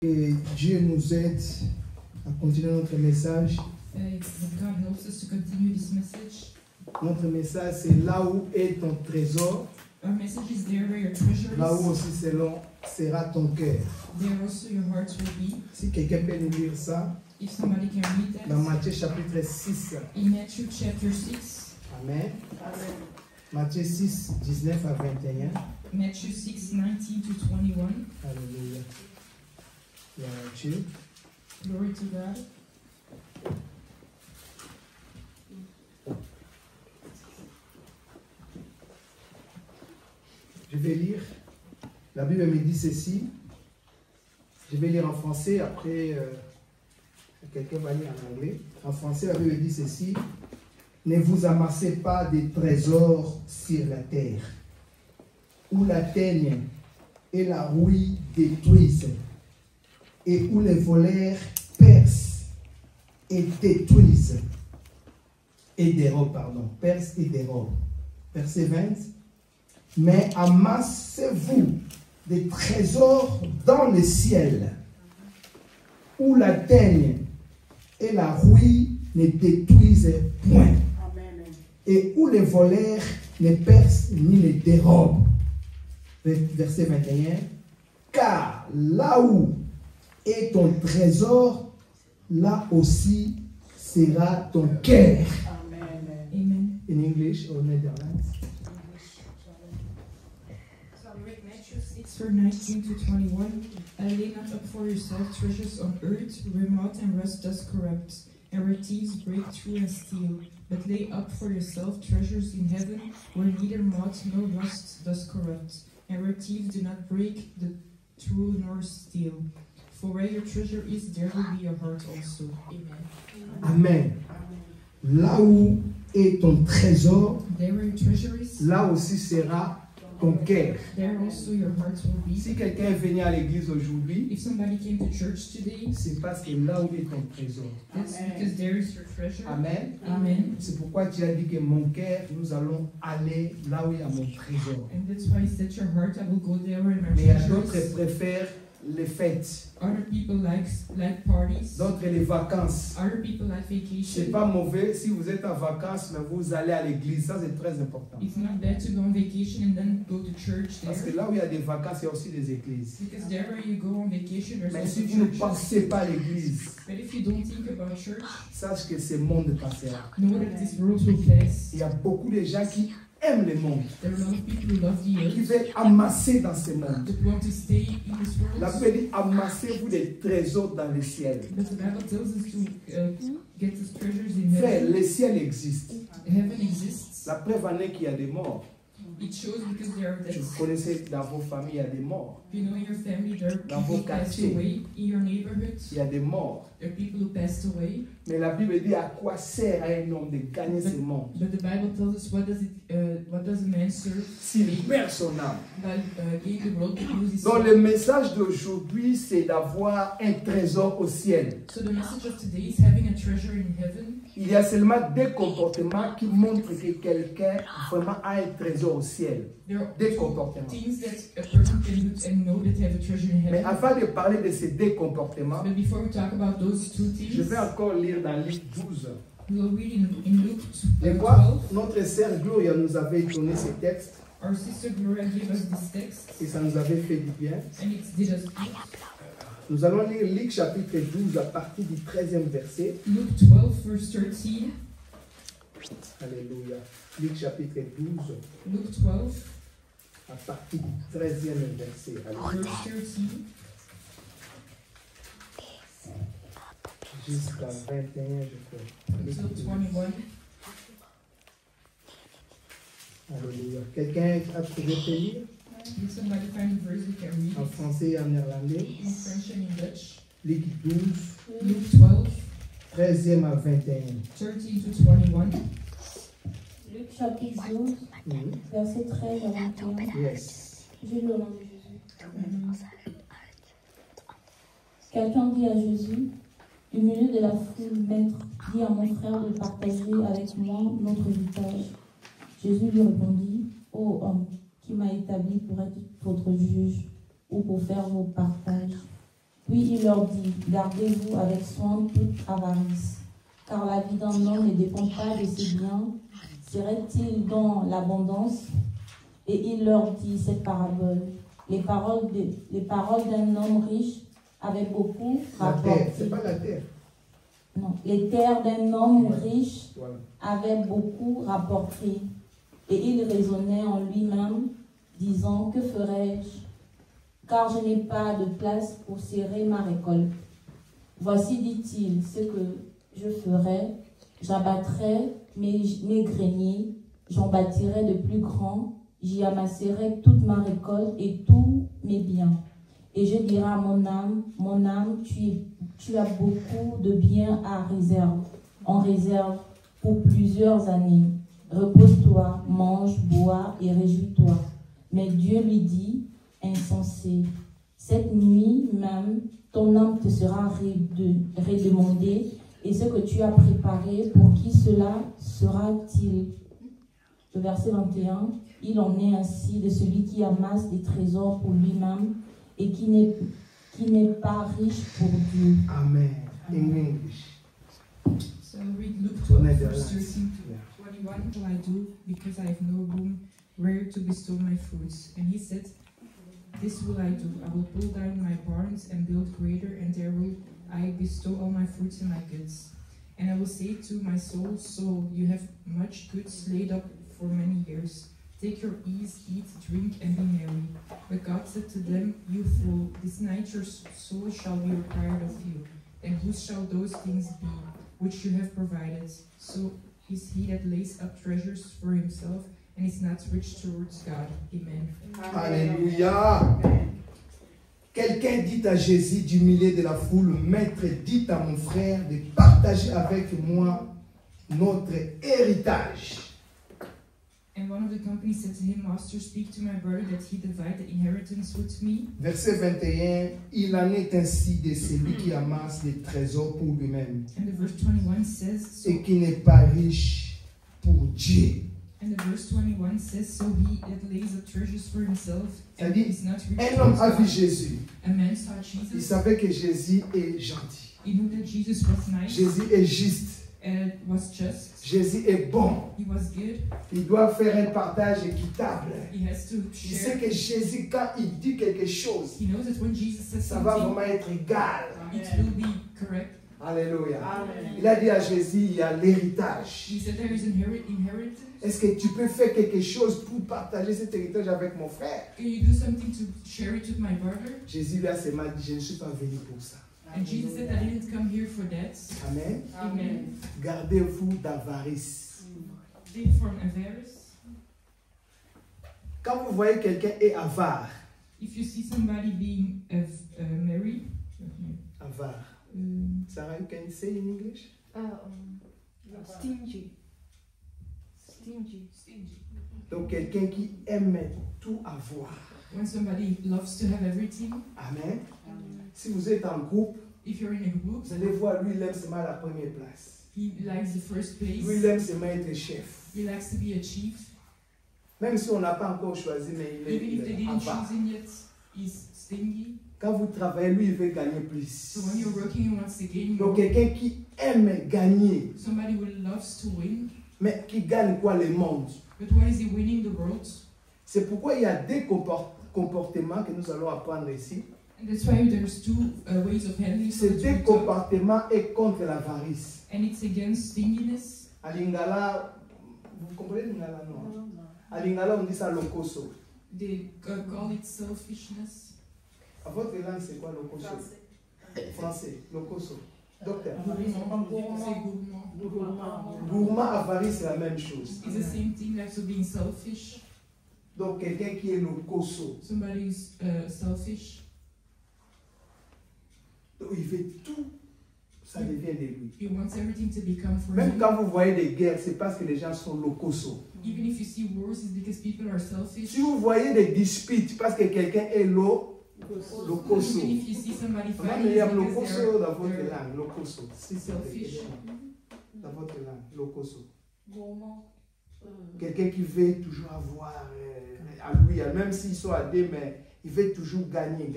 Que Dieu nous aide à continuer notre message. God helps us to continue this message. Notre message, c'est là où est ton trésor, Our message is there where your treasure là où is. aussi sera ton cœur. There also your heart will be. Si quelqu'un peut nous lire ça, If somebody can read that. dans Matthieu chapitre 6. In Matthew chapter 6. Amen. Matthieu 6, 19 à 21. Matthew 6, 19 to 21. Alléluia. Gloire à Dieu. Glory to God. Je vais lire. La Bible me dit ceci. Je vais lire en français, après quelqu'un va lire en anglais. En français, la Bible dit ceci. Ne vous amassez pas des trésors sur la terre, où la teigne et la rouille détruisent, et où les voleurs percent et détruisent, et dérobent, pardon, percent et dérobent. Verset 20. Mais amassez-vous des trésors dans le ciel, où la teigne et la rouille ne détruisent point, et où les voleurs ne percent ni ne dérobent. Verset 21. Car là où est ton trésor, là aussi sera ton cœur. Amen. In English or Netherlands. So I'll read Matthew 6, verse 19 to 21. Lay not up for yourself treasures on earth, where moth and rust does corrupt, and where thieves break through and steal. But lay up for yourself treasures in heaven, where neither moth nor rust does corrupt, and where thieves do not break the through nor steal. For where your treasure is, there will be your heart also. Amen. Amen. Là où est ton trésor, There where your treasure is, là aussi sera ton cœur. there also your heart will be. Si quelqu'un est venu à l'église aujourd'hui, If somebody came to church today, c'est parce que là où est ton trésor. that's because there is your treasure. Amen. Amen. C'est pourquoi tu as dit que mon cœur, nous allons aller là où il y a mon trésor. And that's why he said your heart, I will go there where my Mais il y a treasure d'autres qui is. préfèrent les fêtes, Other people like parties. d'autres les vacances. Other people like C'est vacation. pas mauvais si vous êtes en vacances, mais vous allez à l'église. Ça, c'est très important. It's not bad to go on vacation and then go to church Parce que there. là où il y a des vacances, il y a aussi des églises. Because there where you go on vacation, there's Mais also si vous ne churches. pensez pas à l'église, But if you don't think about church, sache que ce monde passera. know that this world will pass. Il y a beaucoup de gens qui aiment le monde, There are a lot of people who love the qui earth, veulent amasser dans ce monde. that want to stay in this La world. Bible dit amassez-vous des trésors dans le ciel. But the Bible tells us to get these treasures in Frère, heaven. le ciel existe. Heaven exists. La preuve en est qu'il y a des morts. It shows because there are Si deaths. vous connaissez dans vos familles, il y a des morts. You know, in your family, there are Dans people vos who passed quartiers. away. In your neighborhood, Il y a des morts. there are people who passed away. Mais la Bible dit à quoi sert à un homme de gagner ce monde But the Bible tells us what does a man serve s'il perd son âme. by gain the world to lose his Donc soul. le message d'aujourd'hui, c'est d'avoir un trésor au ciel. So the message of today is having a treasure in heaven. Il y a seulement deux comportements qui montrent que quelqu'un vraiment a un trésor au ciel. There are Deux two comportements. things that a person can do and know that have a treasure in Mais heaven. avant de parler de ces deux comportements, But before we talk about those two je things, vais encore lire dans Luc 12. we'll read in Luke Et 12. quoi? Notre sœur Gloria nous avait donné ce texte Our sister Gloria gave us this text, et ça nous avait fait du bien. and it did us good. Nous allons lire Luc chapitre 12 à partir du 13e verset. Luke 12, verse 13. Alléluia. Luc chapitre 12 Luke 12, à partir du 13e verset. Alléluia. verse 13. Jusqu'à 21, je crois. Until 21. Alléluia. Quelqu'un a trouvé ce livre Did somebody find a verse we can read? en français et en néerlandais? In French and in Dutch. Luc 12, Luke 12, 13e à 21. 13 to 21. Luc chapitre 12, verset 13 à 21. Yes. Jésus au nom de Jésus. Quelqu'un dit à Jésus, du milieu de la foule, Maître, dis à mon frère de partager avec moi notre héritage. Jésus lui répondit, ô homme, qui m'a établi pour être votre juge ou pour faire vos partages. Puis il leur dit, gardez-vous avec soin toute avarice, car la vie d'un homme ne dépend pas de ses biens. Serait-il dans l'abondance? Et il leur dit cette parabole. Les paroles d'un homme riche avaient beaucoup rapporté. C'est pas la terre. Non, les terres d'un homme riche avaient beaucoup rapporté. Et il raisonnait en lui-même, disant, que ferai-je? Car je n'ai pas de place pour serrer ma récolte. Voici, dit-il, ce que je ferai. J'abattrai mes greniers, j'en bâtirai de plus grands, j'y amasserai toute ma récolte et tous mes biens. Et je dirai à mon âme, tu as beaucoup de biens en réserve pour plusieurs années. Repose-toi, mange, bois et réjouis-toi. Mais Dieu lui dit, insensé, cette nuit même, ton âme te sera redemandée, et ce que tu as préparé, pour qui cela sera-t-il? Le verset 21, il en est ainsi de celui qui amasse des trésors pour lui-même et qui n'est pas riche pour Dieu. Amen. In English. So read Luke 12, verse 13 to 21. What shall I do, because I have no room where to bestow my fruits? And he said, this will I do. I will pull down my barns and build greater, and there will I bestow all my fruits and my goods. And I will say to my soul, soul, you have much goods laid up for many years. Take your ease, eat, drink, and be merry. But God said to them, you fool, this night your soul shall be required of you. And whose shall those things be which you have provided? So is he that lays up treasures for himself and is not rich towards God. Amen. Alléluia. Quelqu'un dit à Jésus du milieu de la foule, Maître, dites à mon frère de partager avec moi notre héritage. And one of the company said to him, Master, speak to my brother that he divide the inheritance with me. Verset 21, il en est ainsi de celui qui amasse des trésors pour lui-même And the verse 21 says, et qui n'est pas riche pour Dieu. And the verse 21 says, so he that lays up treasures for himself and C'est-à-dire, is not rich un homme towards a vu God. Jésus. A man saw Il Jesus. savait que Jésus est gentil. He knew that Jesus was nice Jésus est juste. and was just. Jésus est bon. He was good. Il doit faire un partage équitable. He has to Il sait share. que Jésus, quand il dit quelque chose, He knows that when Jesus says ça va something, vraiment être égal. it will be correct. Alléluia. Amen. Il a dit à Jésus, il y a l'héritage. He said there is inheritance. Est-ce que tu peux faire quelque chose pour partager cet héritage avec mon frère? Can you do something to share it with my brother? Jésus lui a seulement dit, je ne suis pas venu pour ça. And Jesus said, I didn't come here for that. Amen. Amen. Gardez-vous d'avarice. Live from avarice. Quand vous voyez quelqu'un est avare, If you see somebody being married, avare. Sarah, you can say in English? Stingy. Stingy. Donc quelqu'un qui aime tout avoir. when somebody loves to have everything, Amen. Si vous êtes en groupe, if you're in a group, vous allez voir, lui, il aime seulement la première place. he likes the first place. Lui, il aime seulement être chef. He likes to be a chief. Même si on n'a pas encore choisi, mais il Even if they est didn't avare. choose him yet, he's stingy. Quand vous travaillez, lui, il veut gagner plus. So when you're working, he wants to gain Donc more. quelqu'un qui aime gagner, Somebody who loves to win. mais qui gagne quoi? Le monde. But what is he winning? The world. C'est pourquoi il y a des comportements que nous allons apprendre ici. And that's why there's two ways of handling Ces deux something. comportements est contre l'avarice. And it's against stinginess. À Lingala, vous comprenez Lingala, non? À Lingala, on dit ça lokoso. They call it selfishness. À votre langue, c'est quoi lokoso? Français, lokoso. Docteur. Say gourmand. Gourmand, avarice, c'est la même chose. It's the same thing like so being selfish. Donc quelqu'un qui est lokoso, Somebody who's selfish. donc il veut tout, ça devient de lui. He wants everything to become for Même him. quand vous voyez des guerres, c'est parce que les gens sont lokoso. Even if you see wars, it's because people are selfish. Si vous voyez des disputes parce que quelqu'un est lokoso. Even if you see somebody Comment fighting, il y a it's because lokoso dans votre they're langue? Lokoso. Si c'est selfish. dans votre langue, lokoso. Gourmand. Quelqu'un qui veut toujours avoir à lui, même s'ils sont à deux, mais Il veut toujours gagner.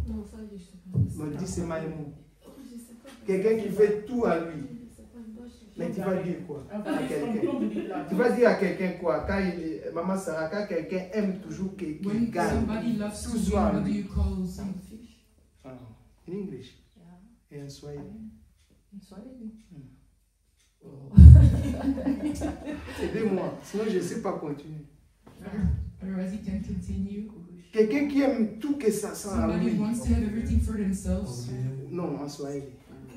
Non, ça, je sais pas. On dit c'est Maïmou. Je sais pas. Quelqu'un qui fait tout à lui. Mais tu vas dire quoi à quelqu'un? Tu vas dire à quelqu'un quoi? Quand Maman Sarah, quand quelqu'un aime toujours qu'il gagne, somebody loves tout to soit win, à what do lui. you call selfish? Ah, in English. Et en Swahili. Aidez-moi, sinon je ne sais pas continuer. Otherwise, you can continue. Quelqu'un qui aime tout que ça sent à Somebody lui. wants to have everything for themselves. Non, en Swahili.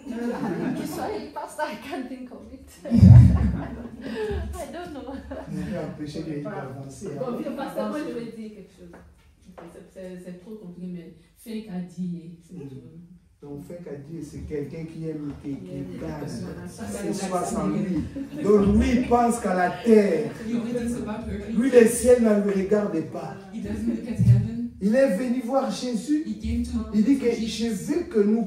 Sorry, Pastor, I can't think of it. I don't know. Je vais empêcher de d'avancer. Bon, Pastor, moi je vais dire quelque chose. C'est trop compliqué, mais fake à dire, c'est tout. Donc, fait qu'à dire, c'est quelqu'un qui aime, qui gagne. C'est C'est soit sans lui. Donc, lui, il pense qu'à la terre. He only thinks about earthly. Lui, le ciel ne le regarde pas. He doesn't look at heaven. Il est venu voir Jésus. He came to. Il dit que je veux que nous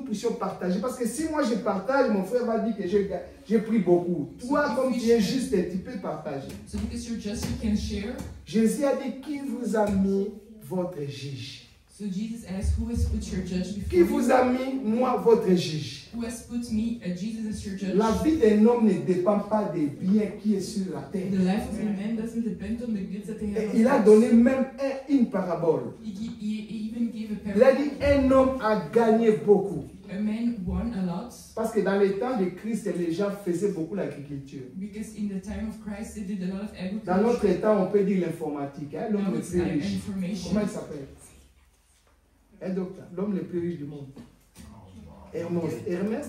puissions partager. Parce que si moi je partage, mon frère va dire que j'ai pris beaucoup. Toi, comme tu es juste, tu peux partager. So because you're just, you can share. Jésus a dit, qui vous a mis votre juge? So Jesus asked, who has put your judge before Qui vous a mis, moi, votre juge? Who has put me, Jesus as your judge? La vie d'un homme ne dépend pas des biens qui est sur la terre. The life of a man doesn't depend on the goods that they Et have. il a donné même une parabole. He even gave a Il a parable. dit, un homme a gagné beaucoup. A man won a lot Parce que dans les temps de Christ, les gens faisaient beaucoup l'agriculture. because in the time of Christ they did a lot of Dans agriculture. notre temps, on peut dire l'informatique. Hein? L'homme Now le it's plus riche. information. Comment il s'appelle? Un docteur. L'homme le plus riche du monde. Hermès?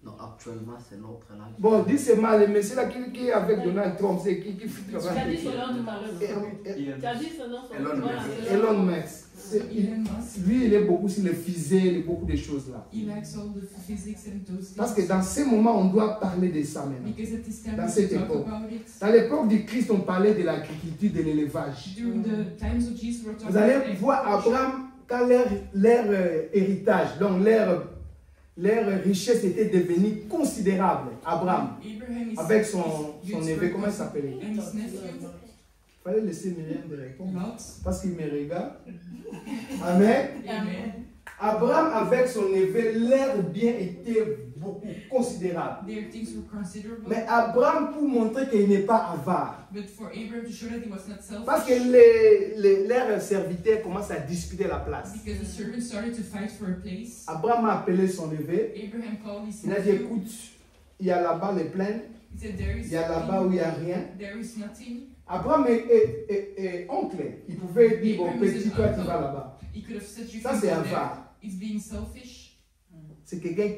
Non, actuellement, c'est l'autre là. Bon, dis c'est mal, mais c'est là qui est avec Donald Trump, c'est qui Tu as travaille. dit son nom tout à l'heure. Tu as dit son nom. Elon Musk. Elon Musk. Lui, il est beaucoup sur le physique et beaucoup de choses là. He likes all the physics and those things. Parce que dans ces moments, on doit parler de ça maintenant. Because at this time Dans we cette talk époque. about it. Dans l'époque du Christ, on parlait de l'agriculture, de l'élevage. During the times of Jesus, we're talking Vous allez about voir Abraham, quand leur héritage, donc leur richesse était devenue considérable. Abraham, Abraham is avec son neveu, comment il s'appelait? and his nephew, Il fallait laisser Myriam de répondre. Lot. Parce qu'il me regarde. Amen. Amen. Abraham, avec son neveu, leur bien était beaucoup considérable. Their things were considerable. Mais Abraham, pour montrer qu'il n'est pas avare, But for Abraham to show that he was not parce selfish, que leurs serviteurs commencent à disputer la place. because the servants started to fight for a place, Abraham a appelé son neveu. Abraham called his Il a dit, nephew. écoute, il y a là-bas les plaines, He said, there is il y a là-bas où il n'y a rien. there is nothing. Abraham est oncle. Il pouvait dire, bon, petit, toi, tu vas là-bas. He could have said, you Ça, can c'est go there. avare. It's being selfish. C'est quelqu'un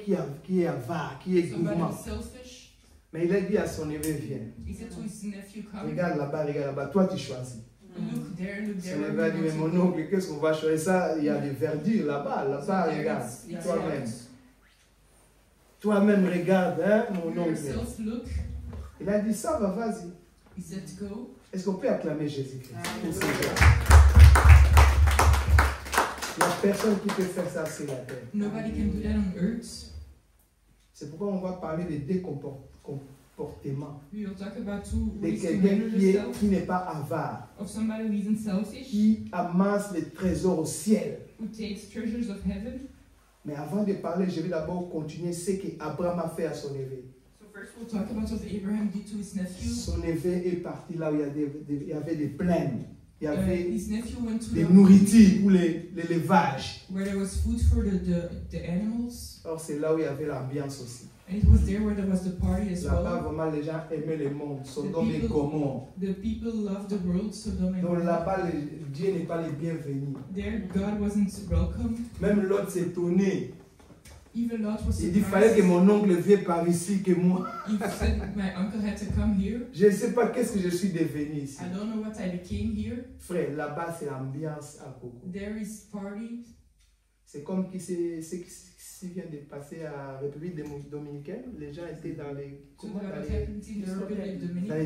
qui est avare, qui est Somebody gourmand. who's selfish. Mais il a dit à son neveu, viens. He said to his nephew, come. Regarde là-bas, toi, tu choisis. Look there, Son neveu a dit, mais mon oncle, qu'est-ce qu'on va choisir ça? Il y a des verdures là-bas, regarde. Toi-même. Toi-même, regarde, hein, mon oncle. Yourself, look. Il a dit, ça va, vas-y. He said, go. Est-ce qu'on peut acclamer Jésus-Christ? Pour ces gens? La personne qui peut faire ça, c'est la terre. Nobody can do that on earth. C'est pourquoi on va parler de deux comportements. We will talk about two De ways to quelqu'un handle qui yourself. n'est pas avare, Of somebody who isn't selfish, qui amasse les trésors au ciel. who takes treasures of heaven. Mais avant de parler, je vais d'abord continuer ce qu'Abraham a fait à son neveu. So first we'll talk about what Abraham did to his nephew. Son neveu est parti là où il y avait des plaines. Il y avait His nephew went to des nourritures pour l'élevage. where there was food for the animals. Or, c'est là où il y avait l'ambiance aussi. And it was there where there was the party as Là-bas, well. vraiment, les gens aimaient le monde. Sodome et Gomorrhe. The people loved the world, Sodom and Donc Gomorrah. là-bas, Dieu n'est pas le bienvenu. There, God wasn't welcome. Même l'autre s'étonnait. Even Lot was Il dit, il fallait que surprised. mon oncle vienne par ici, que moi. He said, my uncle had to come here. Je ne sais pas qu'est-ce que je suis devenu ici. I don't know what I became here. Frère, là-bas, c'est l'ambiance à Coco. There is party. C'est comme ce qui vient de passer à la République dominicaine. Les gens étaient dans les, So what happened in the Republic of dans les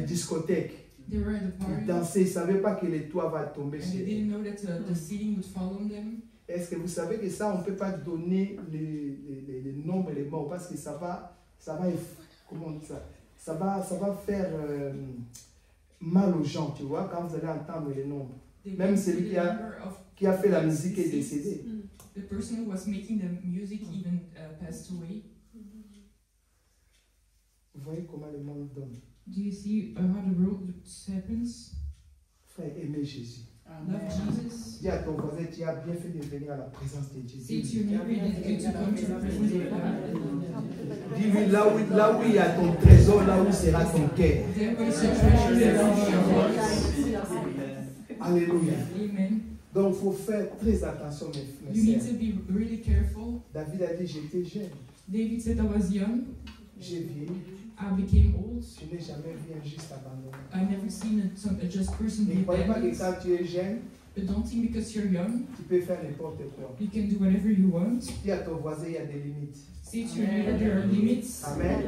Dominican? discothèques. They were at the Ils party. dansaient, ils ne savaient pas que le toit va tomber And sur they eux. didn't know that the ceiling would fall on them. Est-ce que vous savez que ça, on ne peut pas donner les nombres et les morts parce que ça va comment on dit ça? Ça va faire mal aux gens, tu vois, quand vous allez entendre les nombres. Même celui qui a fait la musique est décédé. The person who was making the music even passed away. Vous voyez comment le monde donne. Do you see how the world happens? Frère, aimez Jésus. Love Jesus. Dis à ton voisin, tu as bien fait de venir à la présence de Say Jésus. to your neighbor, it is good to come to the presence of God. Dis-lui, là où il y a ton trésor, là où sera ton cœur. There where is your treasure, there will be your heart. Alléluia. Amen. Donc, il faut faire très attention, mes You need sœurs. to be really careful. David a dit, j'étais jeune, David said, I was young, j'ai vieilli, I became old. je n'ai jamais vu un juste abandonné. I never seen a just person Ne be croyez pas que abandoned. quand tu es jeune, But don't think because you're young, tu peux faire n'importe quoi. you can do whatever you want. Dis à ton voisin, il y a des limites. Say to your neighbor, there are limits. Amen.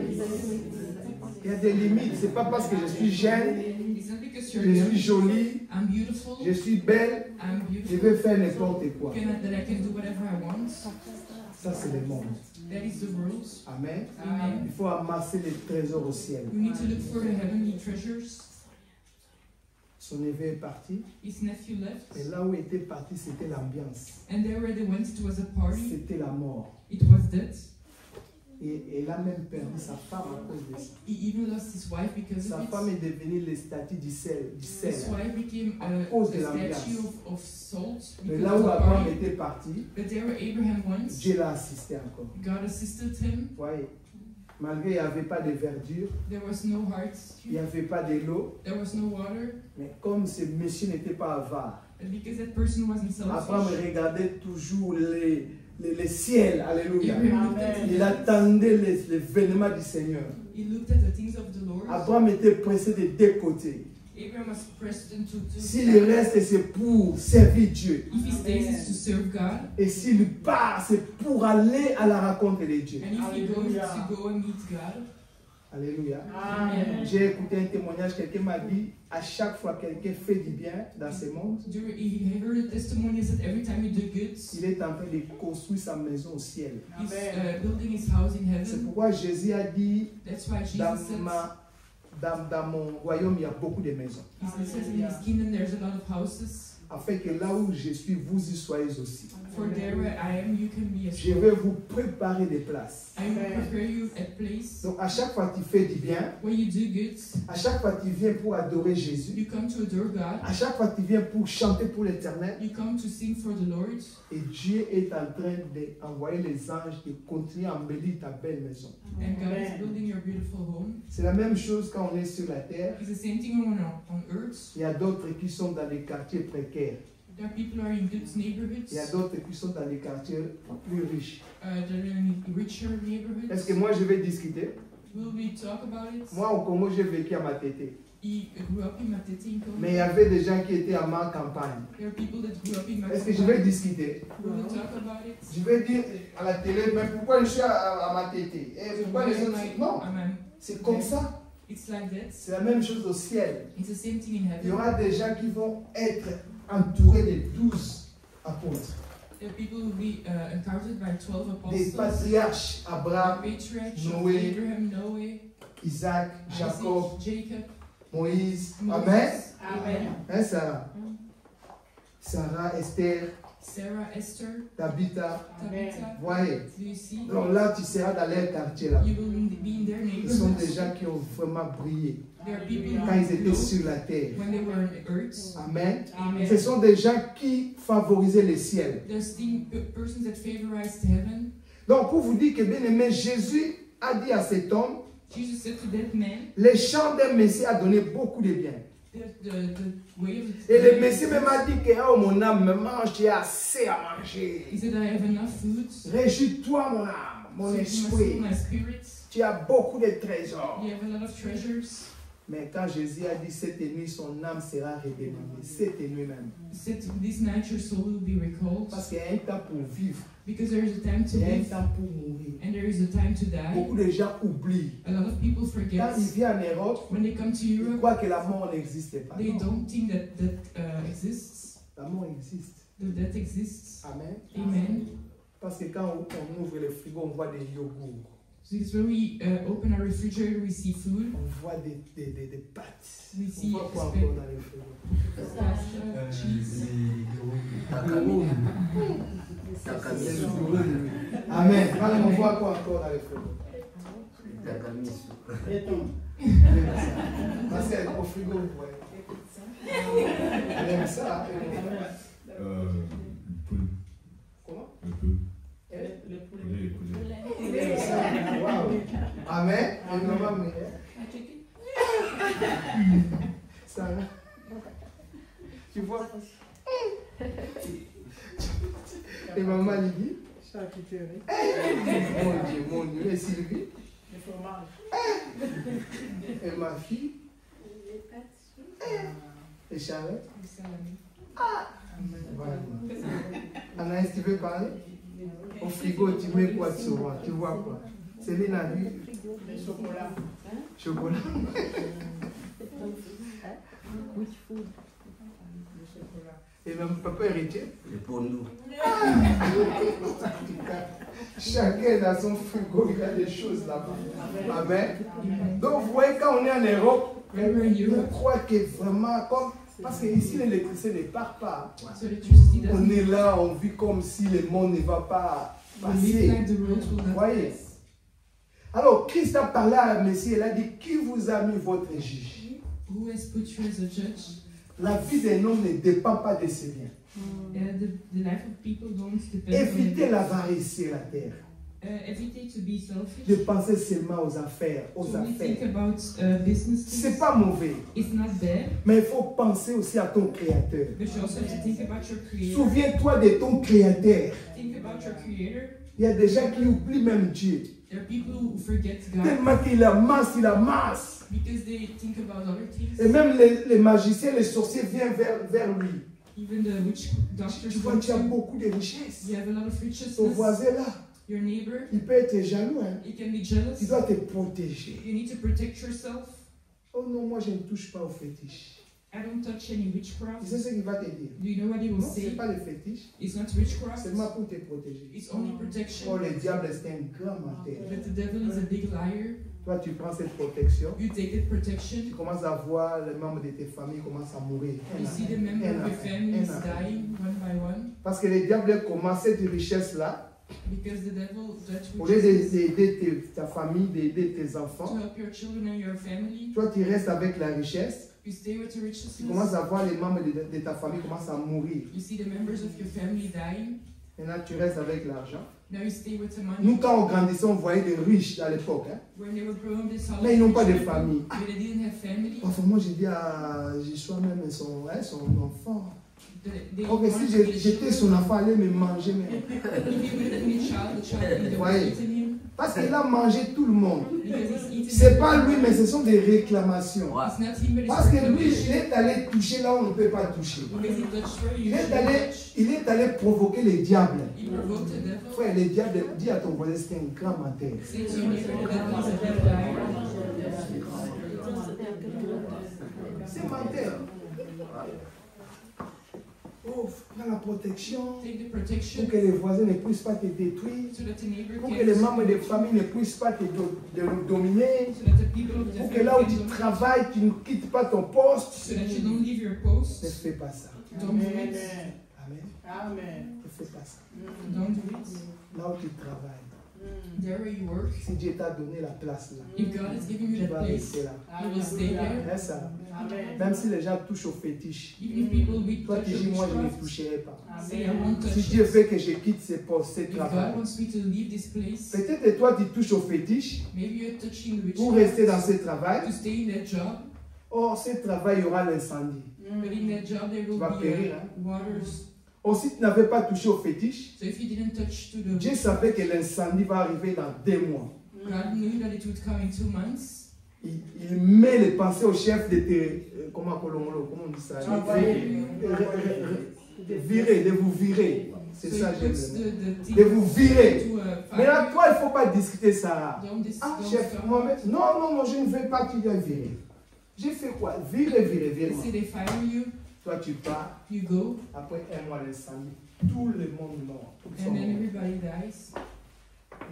Il y a des limites. Ce n'est pas parce que je suis jeune, It's not because you're je suis young, jolie, I'm beautiful, je suis belle, I'm je beautiful, peux faire n'importe quoi. that I can do whatever I want. Ça, c'est le monde. That is the world. Amen. Amen. Il faut amasser les trésors au ciel. We need to look for the heavenly treasures. Son neveu est parti. His nephew left, Et là où il était parti, c'était l'ambiance. and there where they went, it was a party. C'était la mort. It was death. Et il a même perdu sa femme à cause de ça. He even lost his wife because Sa of femme it. est devenue le statut du sel. His wife became a cause de l'ambiance. statue of salt Mais because là of où the Abraham party. était parti, But there where Abraham went, Dieu l'a assisté encore. God assisted him. Vous voyez, malgré il n'y avait pas de verdure, There was no hearts, il n'y avait pas de l'eau, there was no water, mais comme ce monsieur n'était pas avare, and because that person wasn't Abraham selfish, regardait toujours les ciels. Alléluia. Abraham looked at Il attendait l'événement du Seigneur. he looked at the things of the Lord. Abraham était pressé de deux côtés. Abraham was pressed into two S'il reste, c'est pour servir Dieu. If he stays, it's to serve God, Et s'il part, c'est pour aller à la rencontre de Dieu. and if he goes, to go and meet God. Alléluia. Amen. J'ai écouté un témoignage, quelqu'un m'a dit, à chaque fois que quelqu'un fait du bien dans ce monde, He heard a testimony that every time you do good, il est en train de construire sa maison au ciel. he's building his house in C'est heaven. pourquoi Jésus a dit, That's why Jesus dans, said, dans mon royaume, il y a beaucoup de maisons. he says in his kingdom there's a lot of houses. Afin que là où je suis, vous y soyez aussi. For there where I am, you can be as Je well. vais vous préparer des places. I will prepare you a place Donc à chaque fois que tu fais du bien, where you do good, à chaque fois que tu viens pour adorer Jésus, you come to adore God, à chaque fois que tu viens pour chanter pour l'Éternel, you come to sing for the Lord, et Dieu est en train d'envoyer les anges et continuer à embellir ta belle maison. and God is building your beautiful home. C'est la même chose quand on est sur la terre. It's the same thing on earth. Il y a d'autres qui sont dans des quartiers précaires. There are people who are in good neighborhoods. Il y a d'autres qui sont dans des quartiers plus riches. They're in richer neighborhoods. Est-ce que moi je vais discuter? Will we talk about it? Moi au Congo j'ai vécu à Matete. He grew up in Matete in Congo. Mais il y avait des gens qui étaient à ma campagne. There are people that grew up in Est-ce que je Matete. vais discuter? Will we talk about it? Je vais dire à la télé, mais pourquoi je suis à Matete? Et pourquoi les autres? Non, c'est comme ça. It's like that. C'est la même chose au ciel. It's the same thing in Il y heaven. aura des gens qui vont être entourés de 12 apôtres. There are people who will be encountered by 12 Des apostles. patriarches, The Abraham, patriarchs, Noé, Abraham, Noah, Isaac, Jacob, Isaac, Jacob, Moïse. Moses. Amen. Amen. Hein, Sarah? Sarah, Esther, Sarah, Esther, Tabitha. Tabitha. Voyez. Do you see? Donc là, tu seras dans leur quartier là. You will be in their Ils sont des neighborhoods. gens qui ont vraiment brillé There are people quand ils who étaient know sur la terre. when they were on earth. Amen. Amen. Ce sont des gens qui favorisaient le ciel. There's persons that favorized heaven. Donc pour vous dire que bien aimé, Jésus a dit à cet homme, Jesus said to that man, les chants d'un Messie a donné beaucoup de bien. the way of Et le Messie même a dit que oh, mon âme me mange, tu as assez à manger. He said, I have enough food. Réjouis-toi mon âme, mon So esprit. my spirit. Tu as beaucoup de trésors. You have a lot of treasures. Mais quand Jésus a dit cette nuit, son âme sera redélivrée. Cette nuit même. He said, this night your soul will be recalled. Parce qu'il y a un temps pour vivre. Because there is a time to Il y a un live temps pour mourir. and there is a time to die. Beaucoup de gens oublient. A lot of people forget. Quand ils viennent en Europe, When they come to ils Europe, croient que la mort n'existe pas. they Non. don't think that exists. La mort existe. That death exists. Amen. Amen. Parce que quand on ouvre le frigo, on voit des yogourts. So it's when we open our refrigerator, we see food. On voit des pâtes. We On see voit quoi spag- encore dans le frigo? pasta, cheese. Amen. Voilà, on voit quoi encore dans le frigo? Parce qu'au frigo, vous voyez. Elle aime ça. Comment? Le poulet. Elle aime ça. Wow. Amen. Et maman, mais. Ça va. Tu vois? Et maman lui dit. Mon Dieu, et Sylvie? Le fromage. Et ma fille? Et Charlotte? Voilà. Anaïs, tu veux parler? Au frigo, tu mets quoi de souvent? Tu vois quoi? Céline a vu. Le chocolat. Chocolat. Et même papa héritier? Et pour nous. Chacun dans son frigo, il y a des choses là-bas. Amen. Donc vous voyez, quand on est en Europe, on croit que vraiment comme. Parce qu'ici, l'électricité ne part pas. So electricity On doesn't est là, on vit comme si le monde ne va pas we live passer. like the world will Vous not voyez? pass. Alors, Christ a parlé à Messie, il a dit, qui vous a mis votre juge? Who has put you as a judge? La vie d'un homme ne dépend pas de ses biens. The life of people don't depend Évitez on l'avarice sur la terre. Évitez to be selfish. De penser seulement aux affaires, To only think affaires. about business things. C'est pas mauvais, It's not bad, mais il faut penser aussi à ton Créateur. but you also have to think about your creator. Souviens-toi de ton Créateur. Think about your creator. Il y a des gens qui oublient même Dieu. There are people who forget God Tellement qu'il amasse. because they think about other things. Et même les magiciens, les sorciers viennent vers lui. Even the witch doctors. Tu vois, tu as beaucoup de richesses. You have a lot of Ton richness. voisin là, Your neighbor, il peut être jaloux. Hein. he can be jealous. Il doit te protéger. You need to protect yourself. Oh non, moi je ne touche pas au fétiche. I don't touch any Tu witchcraft. sais ce qu'il va te dire? Do you know what he will Non, ce n'est say? pas le fétiche. It's not witchcraft. C'est seulement pour te protéger. It's only protection. Oh, le diable, c'est un grand menteur. But the devil is a big liar. Toi, tu prends cette protection. You take that Tu protection. commences à voir les membres de tes familles commencent à mourir. You see the members of your families dying one by one Parce que le diable commence cette richesse-là. because the devil Au does lieu witches d'aider ta famille, d'aider tes to enfants, help your children and your family. toi, tu restes avec la richesse. You stay with the riches. Tu commences à voir les membres de ta famille commencent à mourir. You see the members of your family dying. Maintenant, tu restes avec l'argent. Now you stay with the money. Nous, quand on grandissait, on voyait des riches à l'époque. Hein. When they were growing, they saw Mais ils n'ont pas de rich people, famille. but they didn't have family. Enfin, moi, j'ai dit à Jésus même son enfant. They Ok, wanted si to be j'étais son children. enfant, allait me manger. Mais... If he would have been a child, the child would Ouais. have eaten him Parce qu'il a mangé tout le monde. because he's eaten. C'est pas lui, mais ce sont des réclamations. It's not him, but it's Parce que lui, il reclamation. est allé toucher là où on ne peut pas toucher. Because he touched where Il you est shouldn't allé, touch. il est allé provoquer les diables. He provoked the devil. Frère, les diables, dis à ton voisin, c'est un grand menteur. Say to your neighbor, the devil is a big liar. C'est menteur. Oh, prends la protection Take the protection pour que les voisins ne puissent pas te détruire, so that the neighbor pour can que les membres de famille ne puissent pas te dominer, so that the people of the pour que family là où can tu don't- travailles, tu ne quittes pas ton poste. so that you don't leave your Ne post. fais pas ça. Don't do it. Amen. Amen. Ne fais pas ça. Don't do it. Là où tu travailles, There where you work, si Dieu t'a donné la place là, if God is giving tu you that vas place, rester là. you will stay there. Laisse ça. Amen. Même si les gens touchent au fétiche, Even if people will toi tu touch dis, moi je ne witchcraft, toucherai pas. say I won't touch Si it. Dieu veut que je quitte ce poste, ce If travail, God wants me to leave this place, peut-être que toi tu touches au fétiche maybe you're touching the pour rester dans witchcraft ce travail. to stay in that job, Or, ce travail, il y aura l'incendie. but in that job there will vas be périr, hein. waters. Or, si tu n'avais pas touché au fétiche, So if you didn't touch to the Dieu savait que l'incendie va arriver dans 2 mois. God knew that it would come in 2 months. Il met les pensées au chef de tes... comment on dit ça? Virer, de vous virer. C'est So ça, he j'aime puts le mot. the De vous virer. to a Mais là, fire. toi, il ne faut pas discuter ça. Don't Ah, don't chef, stop. Mohamed, non, je ne veux pas que tu viennes virer. J'ai fait quoi? Virer. They say they fire you, Toi, tu pars. you go, Après 1 mois d'incendie, tout le monde mort. Tout and then everybody dies.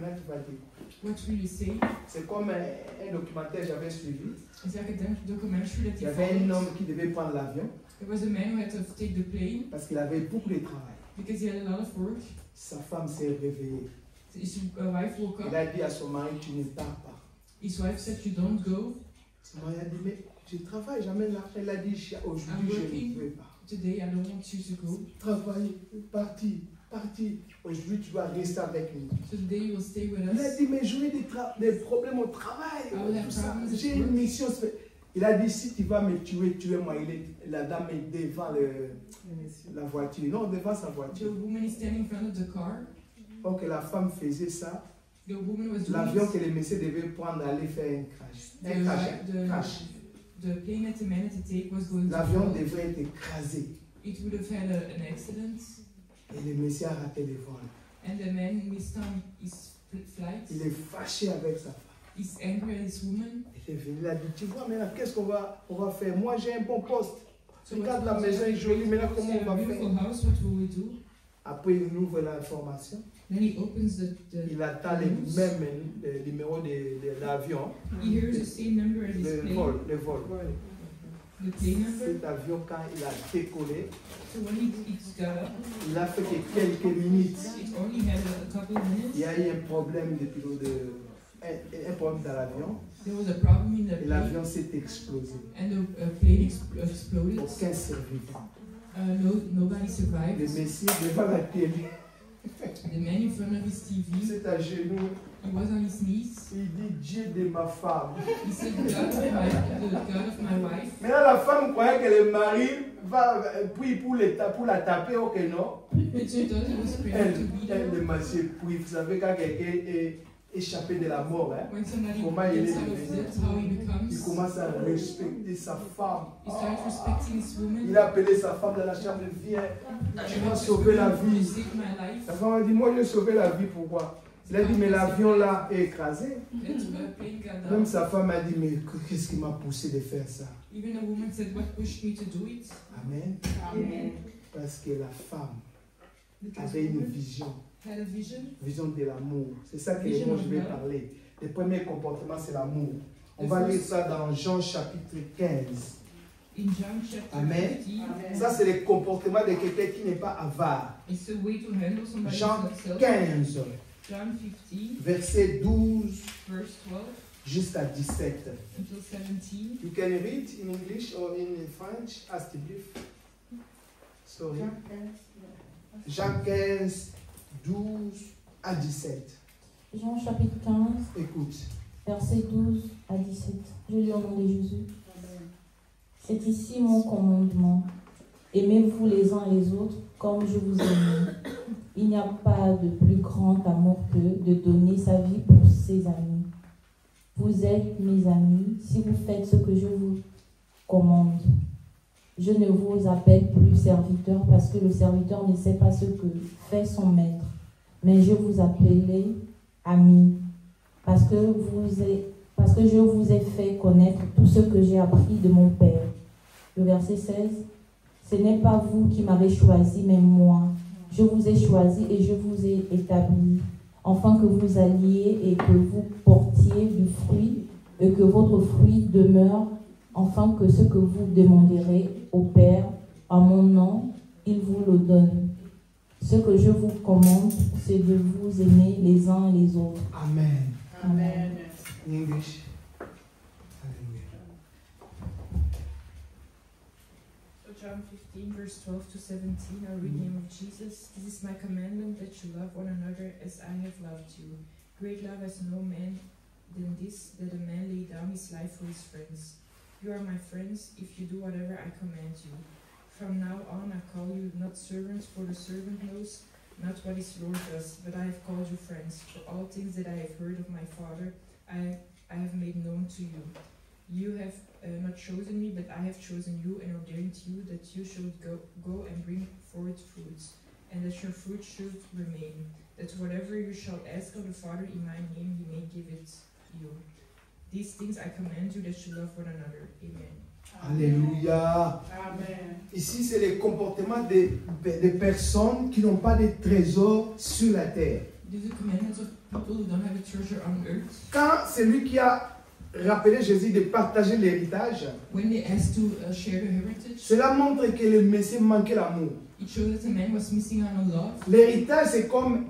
Là, tu vas dire. What will you say? C'est comme un documentaire que j'avais suivi. It's like a documentary that Il y he avait un followed. homme qui devait prendre l'avion There was a man who had to take the plane parce qu'il avait beaucoup de travail. because he had a lot of work. Sa femme s'est réveillée. His wife woke Il up. a dit à son mari, tu ne pars pas. His wife said, "You don't go. Son mari a dit, mais je travaille, j'amène l'argent. Elle a dit, aujourd'hui, je ne vais pas. Today, I don't want you to go. Travaille, parti. Aujourd'hui, tu vas rester avec nous. So today you will stay with Il a us." dit, mais j'aurai des problèmes au travail. Tout ça. J'ai une mission. Il a dit, si tu vas me tuer moi. La dame est devant la voiture. Non, devant sa The voiture. woman is standing in front of the car. Donc la femme faisait ça. The woman was doing L'avion que le monsieur devait prendre allait faire un crash. the plane that the man had to take was going to L'avion fall. devait être écrasé. It would have had an accident, Et le monsieur a raté le vol. and the man missed on his flight. Il est fâché avec sa femme. He's angry at his woman. Il est venu, il a dit, tu vois maintenant, qu'est-ce qu'on va faire? Moi j'ai un bon poste. So Regarde, la maison est jolie, maintenant comment on va beautiful faire? house, what will we do? Après il ouvre l'information. Then he opens Il attend le même numéro de l'avion. He hears the same number as his plane, Le vol. the plane number. Cet avion, quand il a décollé, So when it got up, il a fait que quelques minutes. it only had a couple of Il y minutes. a eu un problème un problème dans l'avion. There was a problem in the Et plane, l'avion s'est explosé. and the plane exploded. Aucun survivant. Nobody Le survived. monsieur devant la télé, The man in front of his TV, c'est à genoux. he was on his knees. Il dit Dieu de ma femme. He said, the God of my wife. Maintenant, la femme croyait que le mari va prier pour la taper, ok, non? But she thought he was praying to beat Elle, le her. monsieur prie. Vous savez, quand quelqu'un est échappé de la mort, hein, When somebody comment il gets est out of devenu? death, how he Il becomes. commence à respecter sa femme. He starts respecting his woman. Il a appelé sa femme dans la chambre, viens, tu vas sauver la You vie. saved my life. La femme a dit, moi je vais sauver la vie, pourquoi? Il a dit, mais l'avion là est écrasé. And the plane got Même down. sa femme a dit, mais qu'est-ce qui m'a poussé de faire ça? Even the woman said, what pushed me to do it? Amen. Amen. Parce que la femme Because avait une woman vision had a vision. de l'amour. C'est ça que Vision moi of je vais love. parler. Le premier comportement, c'est l'amour. On The va first- lire ça dans Jean chapitre 15. In John chapter Amen. 15, Amen. Ça, c'est le comportement de quelqu'un qui n'est pas avare. it's a way to handle somebody Jean who's not selfish. 15, John 15, verset 12 verse 12 jusqu'à 17. until 17. You can read in English or in French as the brief. Sorry. Jean 15, 12 à 17. Jean chapitre 15, Écoute. versets 12 à 17. Je lis au nom de Jésus. C'est ici mon commandement. Aimez-vous les uns les autres comme je vous aime. Il n'y a pas de plus grand amour que de donner sa vie pour ses amis. Vous êtes mes amis si vous faites ce que je vous commande. Je ne vous appelle plus serviteur parce que le serviteur ne sait pas ce que fait son maître. Mais je vous appelle amis parce que je vous ai fait connaître tout ce que j'ai appris de mon Père. Le verset 16. Ce n'est pas vous qui m'avez choisi, mais moi. Je vous ai choisi et je vous ai établi, afin que vous alliez et que vous portiez du fruit, et que votre fruit demeure, afin que ce que vous demanderez au Père en mon nom, il vous le donne. Ce que je vous commande, c'est de vous aimer les uns les autres. Amen. Amen. In English. Hallelujah. So John 15, verse 12 to 17, I read the name of Jesus. This is my commandment, that you love one another as I have loved you. Great love has no man than this, that a man lay down his life for his friends. You are my friends if you do whatever I command you. From now on I call you not servants, for the servant knows not what his Lord does, but I have called you friends. For all things that I have heard of my Father, I have made known to you. You have not chosen me, but I have chosen you and ordained you that you should go and bring forth fruits, and that your fruit should remain, that whatever you shall ask of the Father in my name, he may give it you. These things I command you, that you love one another. Amen. Alléluia. Amen. Ici, c'est le comportement des personnes qui n'ont pas de trésor sur la terre. These are commandments of people who don't have a treasure on earth. Quand c'est lui qui a rappelé Jésus de partager l'héritage, When they asked to share the heritage, cela montre que le Messie manquait l'amour. it showed that the man was missing on a love. L'héritage, c'est comme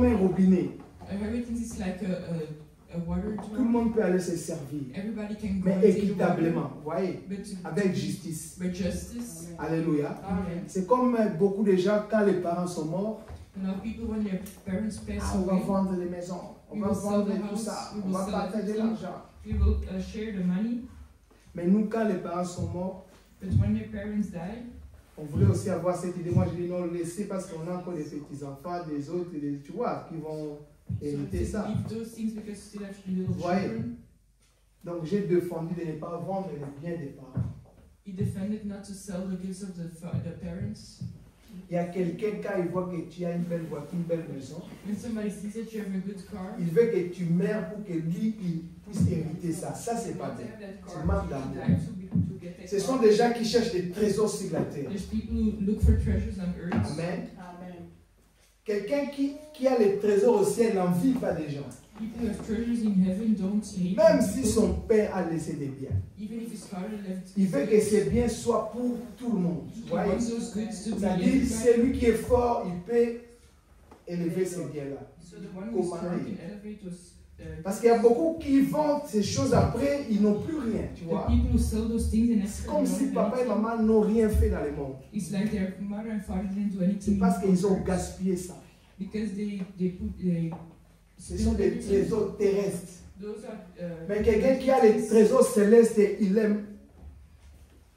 un robinet. A heritage is like a water Tout le drawer. monde peut aller se servir, Everybody can go mais and take water, équitablement, vous voyez, but avec justice. by justice. Alléluia. Amen. C'est comme beaucoup de gens, quand les parents sont morts, A lot of people, when their parents pass on va away, vendre les maisons, on va vendre tout ça, on va partager l'argent. we will share the money. Mais nous, quand les parents sont morts, But when their parents die, on voulait aussi avoir cette idée. Moi, je dis non, laissez parce qu'on a encore des petits-enfants, des autres, tu vois, qui vont hériter ça. leave those things because you still have little Voyez. children. Donc, j'ai défendu de ne pas vendre les biens des parents. He defended not to sell the gifts of the parents. Il y a quelqu'un, quand il voit que tu as une belle voiture, une belle maison, When somebody sees that you have a good car, il veut que tu meurs pour que lui, il puisse hériter ça. Ça, c'est you pas want to bien. have that C'est car, manque you d'amour. die to get that Ce sont car. des gens qui cherchent des trésors sur la terre. There's people who look for treasures on earth. Amen. Amen. Quelqu'un qui a les trésors au ciel n'envie pas des gens. People who have treasures in heaven don't hate Même people. si son père a laissé des biens. Even if his father left, Il veut que ces biens soient pour tout le monde. he Vous voyez? wants those goods to be C'est-à-dire, everybody. celui qui est fort, il peut élever ces biens-là. So the one who's strong Commander. can elevate those. Parce qu'il y a beaucoup qui vendent ces choses après, ils n'ont plus rien, tu The vois. people who sell those things and C'est after comme they si don't have papa et anything, maman n'ont rien fait dans le monde. it's like their mother and father didn't do C'est anything parce qu'ils ont first. gaspillé ça. Because they Ce sont des trésors terrestres. those are Mais quelqu'un qui a les trésors célestes, il aime,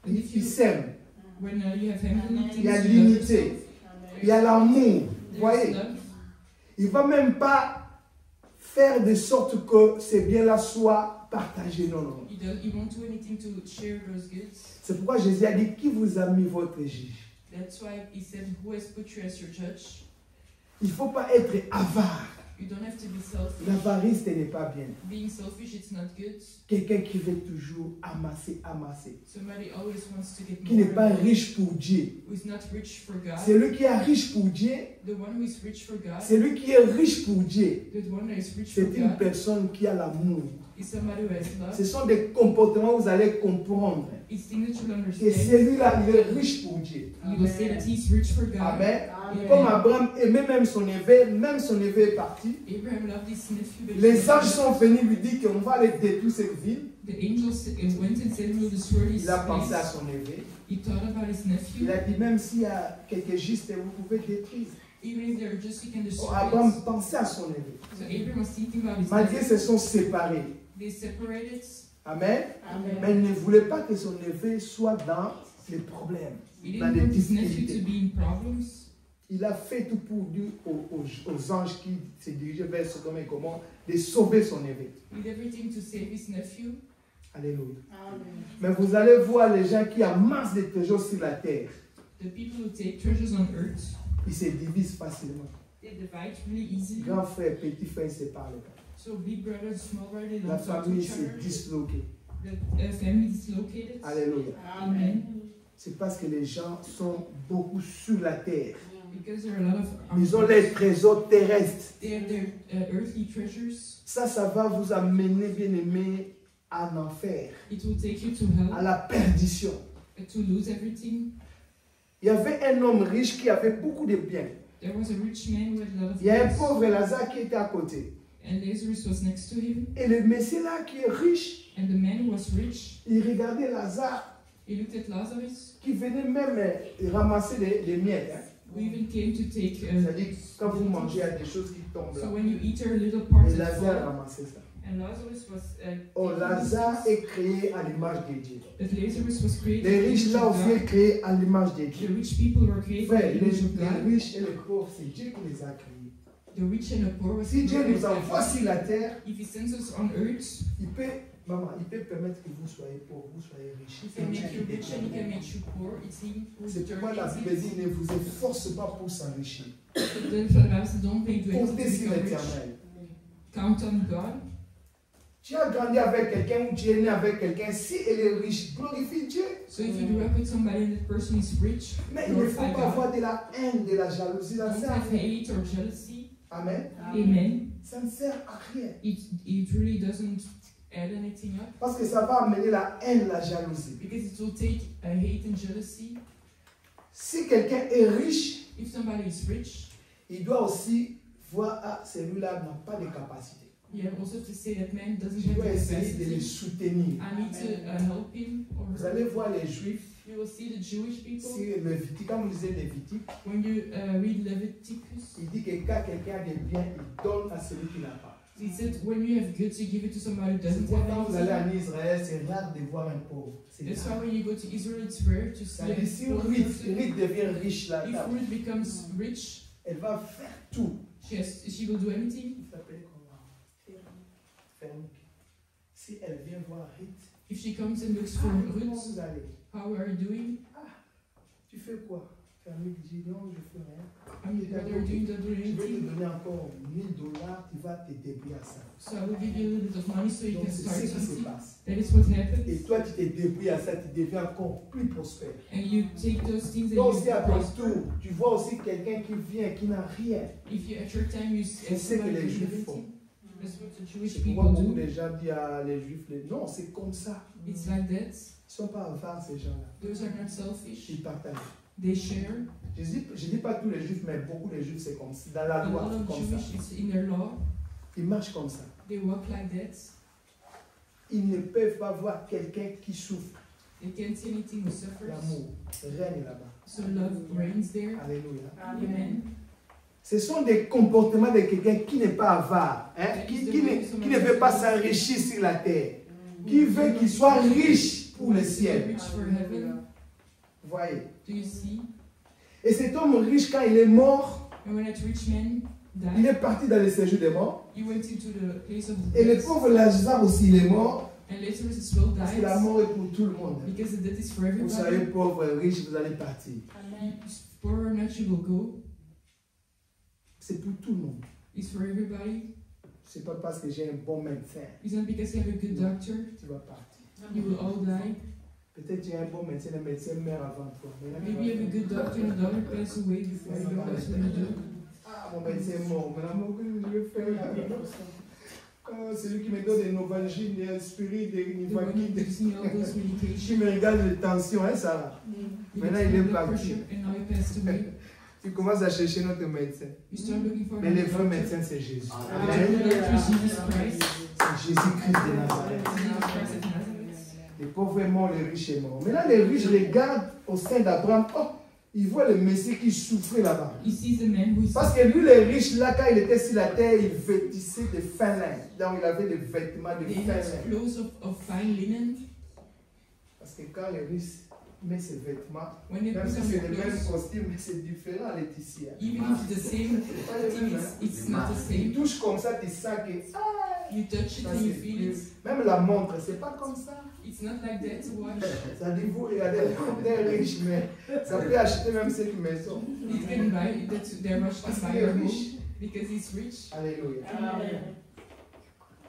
il s'aime. when you have heavenly things, Il y a you love l'unité. yourself. Il y a l'amour. Vous There's voyez? love. Il ne va même pas faire de sorte que ces biens-là soient partagés. Non, non. You won't do anything to share those goods. C'est pourquoi Jésus a dit, qui vous a mis votre juge? That's why he said, "Who has put you as your judge?" Il ne faut pas être avare. You don't have to be selfish. L'avarice n'est pas bien. Being selfish, it's not good. Quelqu'un qui veut toujours amasser, amasser. Somebody always wants to get Qui n'est more. pas riche pour Dieu. Who is not rich for God. Celui qui est riche pour Dieu, The one who is rich for God. celui qui est riche pour Dieu, The one that is rich for c'est une God personne qui a l'amour. is somebody who has love. Ce sont des comportements où vous allez comprendre It's things that you'll que understand. celui-là, il est riche pour Dieu. You will say that he's rich for God. Amen. Amen. Comme Abraham aimait même son neveu est parti. Abraham loved his nephew, but Les anges sont venus lui dire qu'on va aller détruire cette ville. the angels went and said, "We'll destroy this Il a pensé à place." son neveu. He thought about his Il nephew. a dit, même s'il y a quelques justes, vous pouvez détruire. Even if they're just, you can Oh, destroy Abraham it. pensait à son neveu. So Abraham was thinking about his Malgré nephew. se sont séparés. They separated. Amen. Amen. Mais il ne voulait pas que son neveu soit dans les problèmes, He dans didn't les want his nephew to difficultés. be in problems. Il a fait tout pour dire aux anges qui se dirigeaient vers Sodome et Gomorrhe de sauver son neveu. He did everything to save his nephew. Alléluia. Amen. Mais vous allez voir les gens qui amassent des trésors sur la terre. The people who take treasures on earth, Ils se divisent facilement. they divide really easily. Grand frère, petit frère, ils ne se parlent pas. So big brother and small brother, they La don't talk to famille each s'est other. disloquée. The family is located. Alléluia. Amen. C'est parce que les gens sont beaucoup sur la terre. Because there are a lot of Ils ont les trésors terrestres. they have their earthly treasures. Ça va vous amener, bien aimé, à l'enfer, It will take you to à hell, la perdition. to lose everything. Il y avait un homme riche qui avait beaucoup de biens. There was a rich man who had a lot of Il y a un goods, pauvre Lazare qui était à côté. and Lazarus was next to him. Et le monsieur là qui est riche, And the man who was rich, il regardait Lazare he looked at Lazarus, qui venait même ramasser les miettes. Hein. who even came to take. C'est-à-dire quand vous mangez, il y a des choses qui tombent So là. when you eat, there are little parts Et that Lazare fall. ramassait ça. And Lazarus was. Oh, taking Lazare these est créé à l'image de Dieu. things. But Lazarus was created. Les in the riches image là of aussi God. est créé à l'image de The Dieu. rich people were created Frère, in the image of les God. riches et les pauvres, c'est Dieu qui les a créés. The rich and the poor was Si Dieu created nous by envoie God. sur la terre, If he sends us on earth, il peut, maman, il peut permettre que vous soyez pauvres, vous soyez riches. he can make you rich and he can make you poor. It's him who C'est pourquoi la Bible determines dit ne vous efforce pas pour s'enrichir. it. The Bible says, don't make do anything Comptez to sur become rich. l'éternel. Count on God. Tu as grandi avec quelqu'un ou tu es né avec quelqu'un, si elle est riche, glorifie Dieu. So if you grew up with somebody and that person is rich, Mais il ne faut glorify pas God. avoir de la haine, de la jalousie. Là, Don't c'est have amour. hate or jealousy. Amen. Amen. Ça ne sert à rien. It really doesn't add anything up. Parce que ça va amener la haine, la jalousie. Because it will take hate and jealousy. Si quelqu'un est riche, If somebody is rich, il doit aussi voir, ah, celui-là n'a pas de capacité. you have also to say that man doesn't Je have dois the essayer de les capacity. soutenir. I need to help him or Vous her. allez voir les Juifs, You will see the Jewish people. si Lévitique, quand vous lisez Lévitique, When you read Leviticus, il dit que quand quelqu'un a des biens, il donne à celui qui n'a pas. he said, when you have goods, you give it to somebody who C'est doesn't pourquoi have quand vous allez anything. en Israël, c'est rare de voir un pauvre. C'est That's rare. why when you go to Israel, it's rare to see C'est-à-dire, si a poor Ruth person. devient riche là, If Ruth becomes rich, elle va faire tout. she will do anything. Il s'appelle comment? Fermique. Si elle vient voir Ruth, If she comes and looks for comment Ruth, vous allez? how are you doing? Tu fais quoi? Fermique dit non, je fais rien. What are you doing? Don't do Je vais te anything. donner encore $1000, tu vas te débrouiller à ça. So I will give you a little bit of money so you Donc can c'est start ce qui se something. passe. That is what happens. Et toi, tu te débrouilles à ça, tu deviens encore plus prospère. And you take those things Donc and si you à ton prosper. tour, tu vois aussi quelqu'un qui vient, qui n'a rien. If you, at your time, you C'est see ce que somebody les who Juifs has font. anything. That's what the Jewish C'est people pourquoi beaucoup do. de gens disent à les Juifs, non, c'est comme ça. It's like that. Ils ne sont pas avares, ces gens-là. Those are not selfish. Ils partagent. They share. Je dis pas tous les Juifs, mais beaucoup de Juifs, c'est comme ça. Dans la A loi, lot c'est of comme ça. Jewish, it's in their law. Ils marchent comme ça. They walk like that. Ils ne peuvent pas voir quelqu'un qui souffre. They can't see anything who suffers. L'amour règne là-bas. So love reigns there. Alléluia. Amen. Ce sont des comportements de quelqu'un qui n'est pas avare, hein, qui ne veut pas s'enrichir sur la terre, qui veut qu'il soit riche pour le ciel. Rich for heaven. Vous voyez? Do you see? Et cet homme riche, quand il est mort, And when that rich man il died, est parti dans le séjour des morts. he went into the place of the Et le dead. pauvre Lazare aussi, il est mort, And Lazarus as well parce que la died. mort est pour tout le monde. Because the death is for Vous savez, everybody. pauvre, riche, vous allez partir. Poor or not, you will go. C'est pour tout le monde. It's for everybody. C'est pas parce que j'ai un bon médecin, It's not because you have a good doctor. tu vas partir. You will all die. Peut-être tu as un bon médecin, le médecin meurt avant toi. Maintenant, tu Maybe you vas have a good doctor and the doctor passes away before you know what to do. Ah, mon médecin est mort. Maintenant, je vais faire. Celui qui me donne des Novalgine, des Aspirine, des The one who Nivaquine. gives me all those Tu medications. me regardes les tensions, hein, Sarah? He Maintenant, gives il me est blood parti. pressure and now he passed away. Tu commences à chercher notre médecin. You start looking for Mais le another vrai doctor. médecin, c'est Jésus. The Amen. true doctor is Jesus Christ. C'est Jésus-Christ de Nazareth. Jesus Christ of Nazareth. Les pauvres est mort, les riches est mort. Maintenant, les riches regardent au sein d'Abraham. Oh, ils voient le Messie qui souffrait là-bas. He sees the man who is Parce que lui, les riches, là, quand il était sur la terre, il vêtissait de fin lin. Donc, il avait des vêtements de they fin had lin. clothes of fine linen. Parce que quand les riches mettent ses vêtements, When they même put si on c'est their le même clothes, costume, mais c'est différent, Laetitia. even if it's the same Pas le thing, même, hein. it's not the Il same. touche comme ça, tu sens que You touch it ça, and you c'est feel mieux. it. Même la montre, c'est pas comme ça. It's not like that to watch. Ça dit, vous regardez des riches, mais ça peut acheter même cette maison. It can buy that their rush Parce can qu'il buy est a home riche. because he's rich. Alléluia. Amen.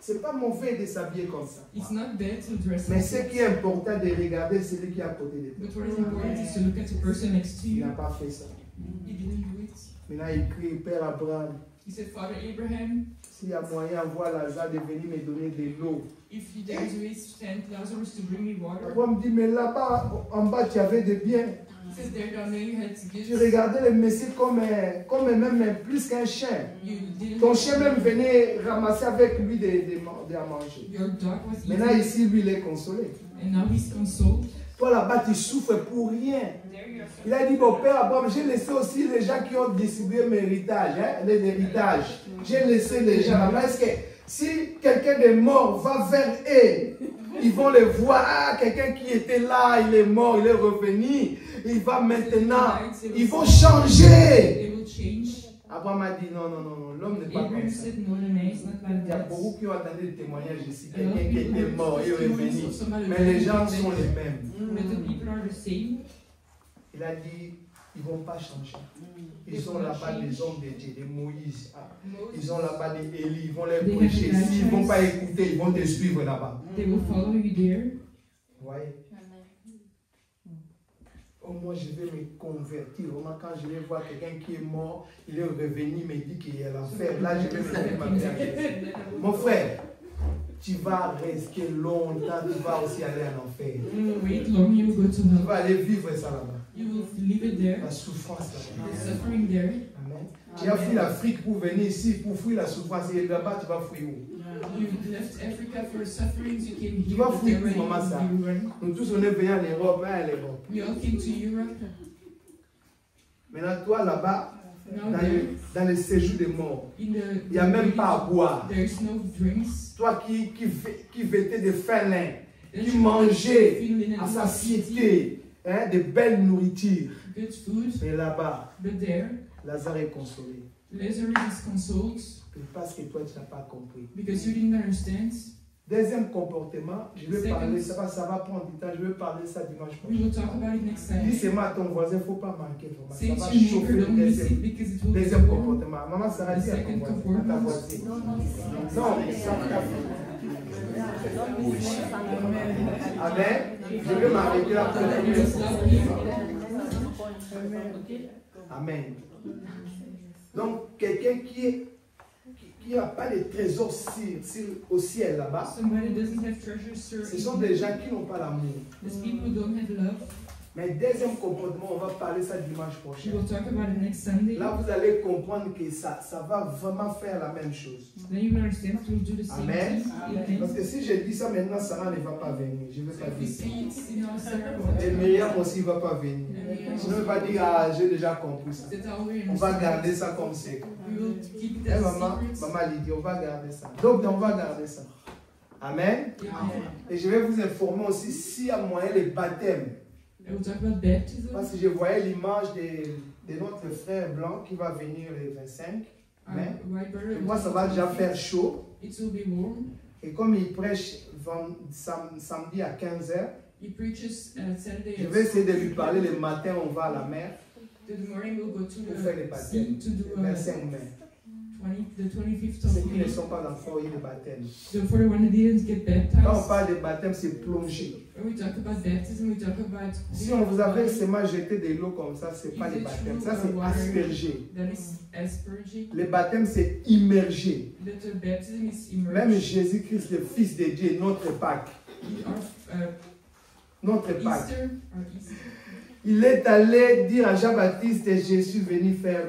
C'est pas mauvais de s'habiller comme ça. It's not bad to dress Mais like ce that. qui est important de regarder celui qui est à côté de toi. But what is important is to look at the person next to Il n'a you. pas fait ça. He didn't do it. Maintenant, il crie, Père Abraham, He said, Father Abraham, s'il y a moyen, envoie Lazare de venir me donner de l'eau. if there is a way, send Lazarus to bring me water. Abraham dit, mais là-bas, en bas, tu avais des biens. He says, there down there you had Tu gifts. regardais le Messie comme même plus qu'un chien. You didn't. Ton chien même venait ramasser avec lui à manger. Your dog was Maintenant, eating, ici, lui, il est consolé. and now he's consoled. Toi, là-bas, tu souffres pour rien. Il a dit, bon, Père Abraham, j'ai laissé aussi les gens qui ont distribué mes héritages, hein, les héritages. J'ai laissé les gens là-bas. Est-ce que si quelqu'un de mort va vers eux, ils vont le voir, ah, quelqu'un qui était là, il est mort, il est revenu, il va maintenant, ils vont changer. They will change. Abraham a dit, non, non, non, non, l'homme n'est pas Abraham comme ça. said, no, no, no, it's not like Il y a that. beaucoup qui ont entendu le témoignage ici, A lot of quelqu'un qui people était mort et est heard revenu. stories of somebody who Mais les died gens and sont then- les mêmes. But the people are the same. Il a dit, ils ne vont pas changer. Ils ont là-bas des hommes de Dieu, des Moïse. Ah, ils ont là-bas des Élie, ils vont les They prêcher. have S'ils ne vont evangelists. pas écouter, ils vont te suivre là-bas. They will follow you there. Vous voyez? oh, moi je vais me convertir. Vraiment, quand je vais voir quelqu'un qui est mort, il est revenu, il me dit qu'il est à l'enfer. Là, je vais me dire ma vie. Mon frère, tu vas rester longtemps, tu vas aussi aller en enfer. Wait long, you will go to Tu hell. vas aller vivre ça là-bas. You will leave it there. La souffrance là-bas. The suffering there. Amen. Tu as fui l'Afrique pour venir ici, pour fuir la souffrance. Et là-bas, tu vas fuir où? You left Africa for sufferings. You came Tu here. vas but fuir there où, maman, ça? you run. Nous tous, on est venus en Europe, hein, l'Europe. We all came to Europe. Maintenant, toi, là-bas, Now dans le séjour des morts, in the il n'y a même pas à boire. there's no drinks. Toi qui vêtais des fins lin, qui mangeait à satiété, hein, de belles nourritures. Good food. Mais là-bas, But there, Lazare est consolé. Lazarus is consoled Parce que toi, tu n'as pas compris. because you didn't understand. Deuxième comportement, je vais Second. parler, ça va prendre du temps, je vais parler ça dimanche We prochain. will talk about it next time. Dis seulement à ton voisin, il ne faut pas manquer. Vraiment. Say Ça to va your chauffer neighbor, le don't miss it deuxième, because it will be deuxième warm. comportement. Maman, ça va dire à ton Second voisin, à ta comportment. voisine. Non, ça va. Amen. Je vais m'arrêter là pour la Just love people. Amen. Donc, quelqu'un qui n'a pas de trésors au ciel là-bas, Somebody doesn't have treasures, ce sont des gens qui n'ont pas l'amour. There's people who don't have love. Mais deuxième comportement, on va parler ça dimanche We prochain. will talk about it next Sunday. Là, vous allez comprendre que ça va vraiment faire la même chose. Then you will understand it will do the same Amen. thing. Parce que si je dis ça maintenant, Sarah ne va pas venir. Je ne vais So pas if we dire. say it in our Et ceremony, Myriam aussi ne va pas venir. Sinon, il va dire, ah, j'ai déjà compris ça. that's how we On va understand. garder ça comme c'est. We will keep it Eh, as maman, secret. maman Lydie, on va garder ça. Donc, on va garder ça. Amen. Amen. Et je vais vous informer aussi s'il y a moyen les baptêmes. I will talk about baptism. Parce que je voyais l'image de notre frère blanc qui va venir le 25. Amen. White brother, Et moi, ça va déjà faire chaud. it will be warm. Et comme il prêche samedi à 15h, He preaches Saturday je at vais essayer de lui parler le matin, on va à la mer the morning. We'll go to pour faire les the baptêmes. sea to do Le 25 mai. the 25th Ceux of qui ne May. sont pas encore eu de baptême. So for the one that didn't get Quand on baptized, parle de baptême, c'est plonger. when we talk about baptism, we talk about Si on vous avait seulement jeté de l'eau comme ça, c'est pas le baptême. Ça, c'est asperger. that is asperging. Le baptême, c'est immerger. That the baptism is Même immersed. Jésus-Christ, le Fils de Dieu, notre Pâques. Notre Pâques. Easter or Easter. Il est allé dire à Jean-Baptiste et Jésus venir faire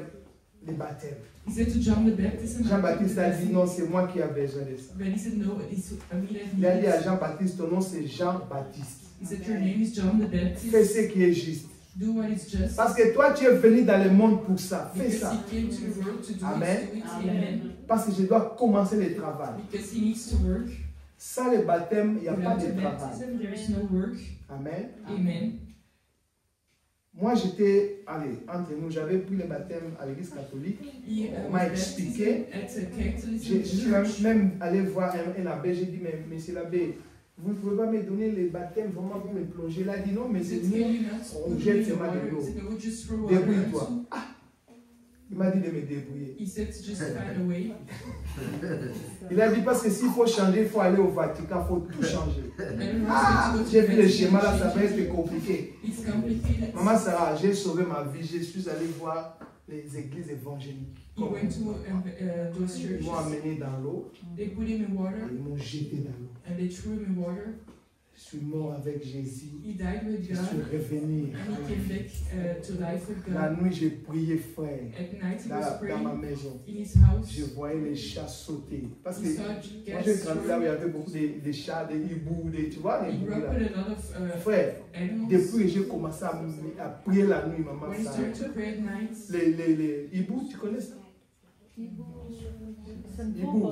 le baptême. He said to John the Baptist, Jean-Baptiste a dit non, c'est moi qui ai besoin de ça. But he said no, it's me that Il a dit à needs. Jean-Baptiste, ton nom c'est Jean-Baptiste. He said your name is John the Fais Baptist. ce qui est juste. Do what is just. Parce que toi, tu es venu dans le monde pour ça. Fais Because ça. he came to the world to do Amen. it. Amen. Parce que je dois commencer le travail. Because he needs to work. Sans le baptême, il n'y a pas Without de the travail. baptism, there is no work. Amen. Amen. Moi, j'étais, allez, entre nous, j'avais pris le baptême à l'église catholique. He On m'a was expliqué. baptized at a Catholic Je suis church. même allé voir un abbé, j'ai dit, mais monsieur l'abbé, vous ne pouvez pas me donner le baptême vraiment pour me plonger. Il a dit, non, mais He c'est said, nous. "Can you not on put jette me in seulement water?" de l'eau. He said, "No, just throw water Débrouille-toi. out." Il m'a dit de me débrouiller. He said to just find a way. Il a dit, parce que s'il faut changer, il faut aller au Vatican, il faut tout changer. And Ah, once j'ai we vu go le to schéma là, the ça va Vatican, être compliqué. it's complicated. Maman Sarah, j'ai sauvé ma vie, je suis allé voir les églises évangéliques. He went to those Ils churches. m'ont amené dans l'eau, They put him in et water ils m'ont jeté dans l'eau. and they threw him in water. Je suis mort avec Jésus, He died with je suis God revenu. and he came back to life with La God. nuit, j'ai prié frère, At night he was dans ma praying maison. in his house. Je voyais les chats sauter. Parce que He saw moi, cats j'ai grandi là où il y roaming. avait beaucoup de chats, des hiboux, tu vois, les He hiboux grew up là. with a lot of Frère, animals. depuis que j'ai commencé à prier la nuit, maman, When he ça. started to pray at night, Les hiboux, tu connais ça? Hiboux,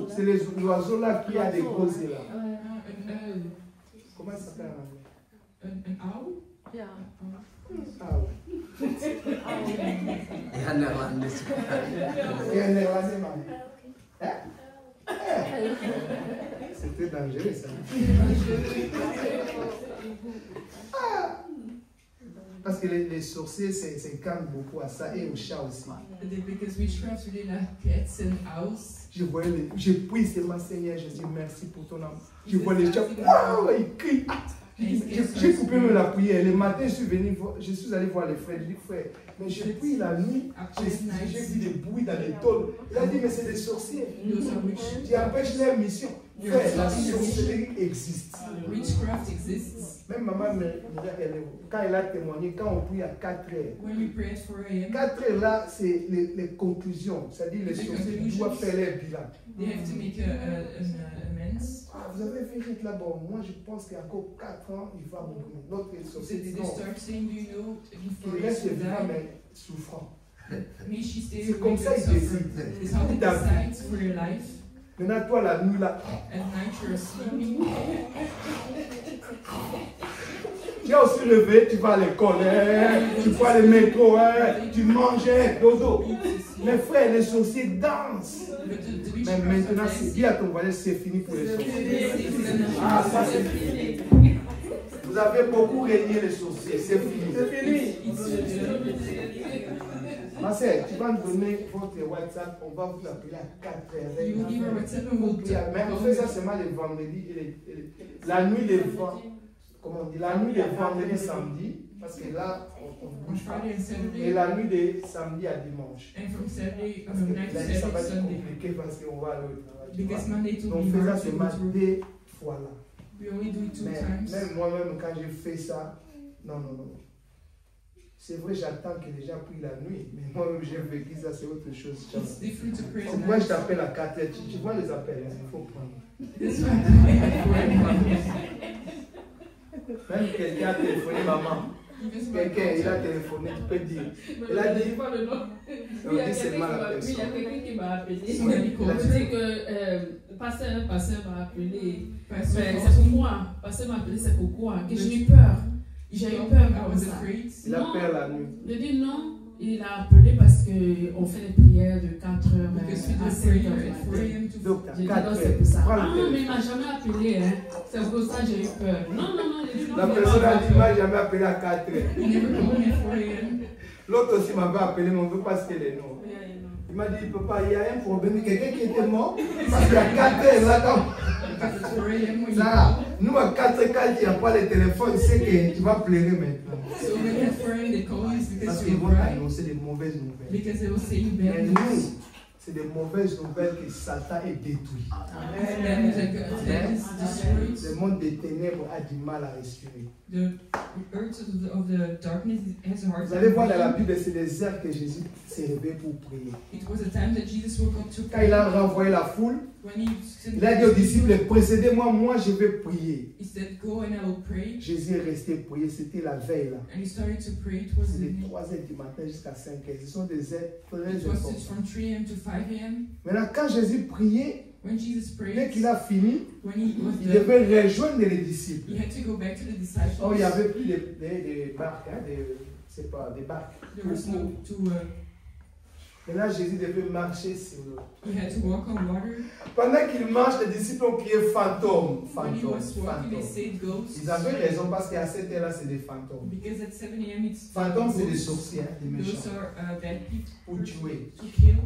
c'est les oiseaux là qui a des gros yeux là. Comment ça s'appelle en anglais? an owl? Ah ouais. Et en néerlandais, c'est pas Et un néerlandais, maman. Hein? C'était dangereux ça. Ah. Parce que les sorciers s'incarnent beaucoup à ça et aux chats aussi. Because witchcraft really like cats and owls. Je prie seulement Seigneur, je dis merci pour ton amour. Je vois les chats, ah, ils crient. J'ai coupé même la prière. Le matin, je suis allé voir les frères. Je dis, frère, mais j'ai pris la nuit, j'ai vu des bruits dans les tôles. Il a dit, mais c'est des sorciers. Tu empêches leur mission. Frère, la sorcellerie existe. Witchcraft exists. Même maman, quand elle a témoigné, quand on prie à 4 heures, When we pray at 4 a.m., 4 heures là, c'est les conclusions. C'est-à-dire les sorciers doivent faire leur bilan. they have to make an amends. Ah, vous avez fait juste là-bas. Moi, je pense qu'il y a encore 4 ans, il va mourir. L'autre sorcier dit They non. start saying, do you know, before Il you reste vivant, die, mais souffrant. may she stay C'est comme awake ça and qu'ils suffer. décident. It's how they decide for your life. Maintenant, toi, la nuit là, At night you're sleeping. tu es aussi levé, tu vas à l'école, hein, tu vas le métro, hein, tu manges, hein, dodo. Mes frères, les sorciers dansent. Mais maintenant, c'est dit à ton voisin, c'est fini pour les sorciers. Ah, ça c'est fini. Vous avez beaucoup régné les sorciers, c'est fini. C'est fini. Ma sœur, tu vas nous donner votre WhatsApp, on va vous appeler à 4 heures. You give her WhatsApp and we'll Mais on fait ça seulement les vendredis et la nuit des vendredis. Comment on dit? La nuit des vendredis, samedi, parce que là, on bouge pas. Friday and Saturday. Et la nuit des samedi à dimanche. And from Saturday, Parce from que night to là, ça va Saturday, être Sunday. compliqué parce qu'on va aller au travail. tu Because vois. Monday to Donc, be on fait ça hard to seulement go through. 2 fois là. We only do it 2 Mais times. même moi-même, quand j'ai fait ça, non. C'est vrai, j'attends que les gens prient la nuit, mais moi-même, j'ai vécu ça, c'est autre chose. It's different to pray at Moi, je night. t'appelle à 4 heures, tu vois les appels, hein, il faut prendre. That's why Même quelqu'un a téléphoné, maman. Quelqu'un, il a téléphoné, tu peux dire. Il a dit, pas le nom. on dit seulement la personne. Il y a quelqu'un qui m'a appelé. Il Il a dit quoi? dit que pasteur m'a appelé. Pastor Mais called c'est pour me. moi. Pasteur m'a appelé, c'est pourquoi? Que j'ai eu peur. J'ai eu peur. I was afraid. Il a peur la nuit. Je dis non. Il a appelé parce qu'on fait des prières de 4 heures Because we à do 5 prayer heures. at 4 a.m. to Donc, J'ai dit à 4 non, heures, c'est pour ça. prends Ah, le mais il téléphone. m'a jamais appelé. Hein. C'est pour ça que j'ai eu peur. Non. J'ai dit non. La personne a dit, il m'a jamais appelé à 4 heures. He never called me at 4 a.m. L'autre aussi m'avait appelé, mais on ne veut pas citer les noms. Il m'a dit, papa, il y a un problème, quelqu'un qui était mort, parce qu'il y a 4 heures là, quand... At 4 a.m. when you Ça, nous à 4 heures, quand il n'y a pas le téléphone, c'est que tu vas pleurer maintenant. So when at 4 a.m. they call you, it's Parce because qu'ils you vont cry. annoncer des mauvaises nouvelles. Because they will say you Mais bad nous, news. c'est des mauvaises nouvelles que Satan est détruit. And that means that God is destroyed. Le monde des ténèbres a du mal à respirer. The earth of the darkness has a hard Vous allez voir dans la time. Bible, c'est des heures que Jésus s'est réveillé pour prier. It was a time that Jesus woke up to Quand il pray. a renvoyé la foule, When he sent il a dit aux the disciples, disciples, précédez-moi, moi je vais prier. he said, go and I will pray. Jésus est resté prier, c'était la veille là. And he started to pray. It was C'est de the 3 heures du matin jusqu'à 5 heures. Ce sont des heures très It was importantes. from 3 a.m. to 5 a.m. Maintenant, quand Jésus priait, When Jesus dès prayed, qu'il a fini, when he was il done, devait rejoindre les disciples. he had to go back to the disciples. Oh, il n'y avait plus des barques, hein, c'est pas des barques. There was no to. Maintenant, Jésus devait marcher sur l'eau. He had to walk on water. Pendant qu'il marche, les disciples ont crié fantôme, When he fantôme, was walking, they fantôme. said ghosts. Ils avaient raison parce qu'à cette heure-là, c'est des fantômes. Because at 7 a.m. it's Fantômes, c'est des ghosts. sorciers, hein, des Those méchants. are bad people Pour tuer. to kill.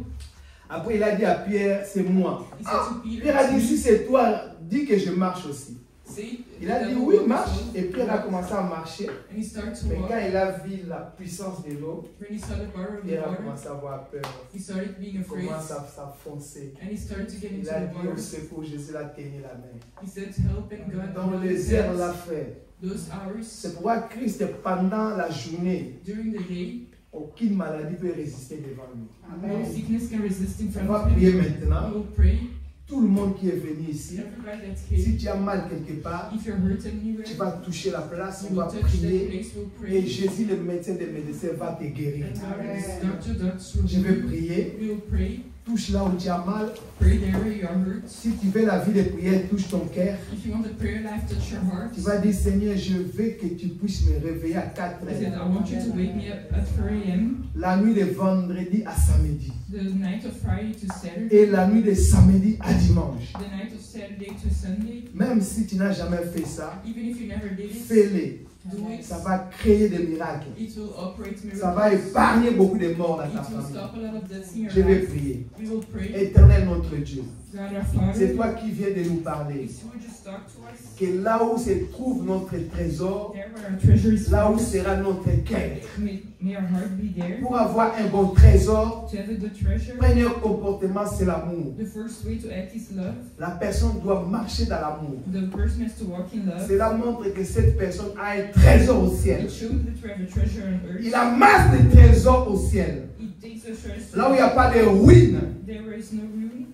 Après, il a dit à Pierre, c'est moi. He said to Peter, Pierre a dit, si c'est toi, dis que je marche aussi. see, Il a the dit, devil oui, walks marche. on. Et Pierre a commencé à marcher. And he started to Mais walk. quand il a vu la puissance de l'eau, When he saw the power of the Pierre a water, commencé à avoir peur. he started being Il afraid. commence à s'enfoncer. And he started to get Il into a the dit au water. secours, Jésus l'a tenu la main. He said, help and God. Dans held his les heures hands. là, frère. Those hours C'est pourquoi Christ, pendant la journée, during the day, aucune maladie peut résister devant lui. no sickness can resist in On front va of prier him. maintenant. We will pray. Tout le monde qui est venu ici, Everybody that's si here, tu as mal quelque part, if you're hurt anywhere, tu vas toucher la place, you on will va touch that prier. place, we'll Et pray. Jésus, le médecin des médecins, va te guérir. And God is doctors will Je vais heal. prier. We will pray. Touche là où tu as mal. Pray there where you are hurt. Si tu veux la vie de prière, touche ton cœur. If you want the prayer life, touch your heart. Tu vas dire, Seigneur, je veux que tu puisses me réveiller à 4 I said, I heures. want you to wake me up at 4 a.m. La nuit de vendredi à samedi. The night of Friday to Saturday. Et la nuit de samedi à dimanche. The night of Saturday to Sunday. Même si tu n'as jamais fait ça, Even if you never did it, fais-le. do it, Ça va créer des miracles. it will operate Ça va miracles. épargner beaucoup de morts dans It ta will famille. stop a lot of deaths in your Je vais life. prier. We will pray. Éternel notre Dieu, God our Father, c'est toi qui viens de nous parler. if you would just talk to us, Que là où se trouve notre trésor, there where our treasure is là où found, sera notre cœur. may our heart be there. Pour avoir un bon trésor, To have a good treasure, le premier comportement, c'est l'amour. the first way to act is love. La personne doit marcher dans l'amour. The person has to walk in love. Cela montre que cette personne a un trésor au ciel. It shows that you have a treasure on earth. Il amasse des trésors au ciel. It takes a treasure. Là où il n'y a pas de ruines, There is no ruin.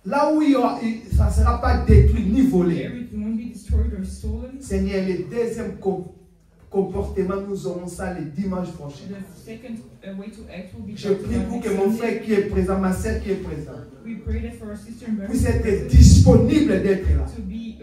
là où ça ne sera pas détruit ni volé. There it won't be destroyed or stolen. Seigneur, le deuxième comportement, nous aurons ça le dimanche prochain. The second way to act will be Je talked prie about pour next que mon Sunday. frère qui est présent, ma soeur qui est présente, We pray that for our sister and brother puisse être disponible d'être là. to be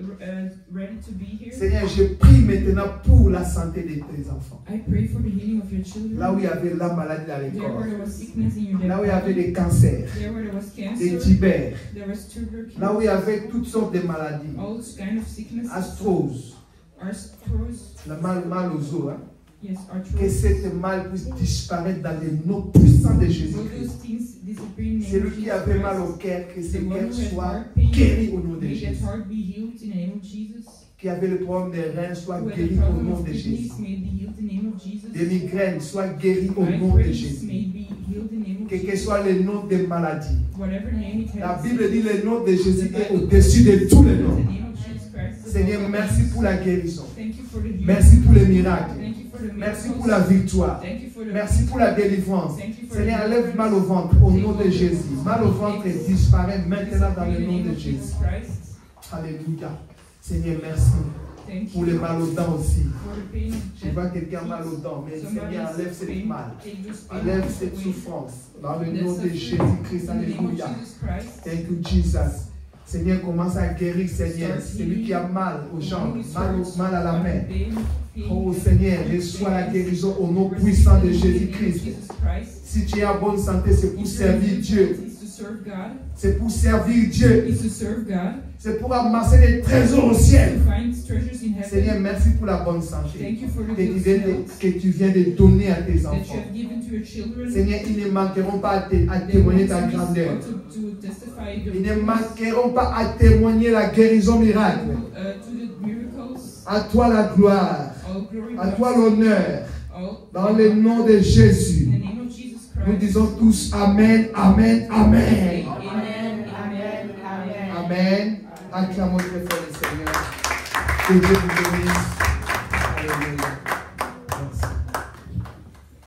ready to be here. Seigneur, je prie maintenant pour la santé de tes enfants. I pray for the healing of your children. Là où il y avait la maladie dans les There corps, where there was sickness in your là où il y avait body. des cancers, There where there was des cancer. tibères, There was tuberculosis. là où il y avait toutes sortes de maladies, All kind of sicknesses. astrose, Arthrose. le mal aux os, hein. Yes, Que arthrose. cette mal puisse disparaître dans le nom puissant de All Jésus-Christ. those things disappear in the name Celui of qui Jesus avait mal Christ. au cœur, que ce The one cœur who has soit heart pain, guéri au nom de may that Jésus. heart be healed in the name of Jesus. Qui avait le problème des reins soit Who had guéri a au problem nom of de Jésus. kidneys may be healed in the name of Jesus. Des migraines soit guéri au nom de Migraines Jésus. may be healed in the name of Quel que Jesus. soit le nom des maladies. Whatever name it La has. Bible dit le nom de Jésus est au-dessus de tous les The noms. name of Jesus Christ is Seigneur, above all merci names. pour la guérison. Thank you for the healing. Merci pour les miracles. Thank you for the Merci miracles. pour la victoire. Thank you for the Merci pour la délivrance. Thank you for Seigneur, the enlève mal au ventre au nom de Jésus. Mal au ventre disparaît maintenant dans le nom de Jésus. Christ. Alléluia. Seigneur, merci Thank pour you les mal aux dents aussi. for the pain of Je vois quelqu'un mal aux dents, mais Seigneur, enlève cette mal. Enlève cette souffrance. Dans le nom de Jésus-Christ. Alléluia. Thank you, Jesus. Seigneur, commence à guérir, Seigneur. Celui qui a mal aux jambes, mal à la main. Oh Seigneur, reçois la guérison au nom puissant de Jésus-Christ. Si tu es en bonne santé, c'est pour servir Dieu. C'est pour servir Dieu. C'est pour amasser des trésors au ciel. Seigneur, merci pour la bonne santé que tu viens de donner à tes enfants. Seigneur, ils ne manqueront pas à témoigner ta grandeur. Ils ne manqueront pas à témoigner la guérison miracle. À toi la gloire. À toi l'honneur. Dans le nom de Jésus. Nous disons tous Amen, Amen, Amen. Amen. Acclamons très fort le Seigneur. Que Dieu vous bénisse. Alléluia.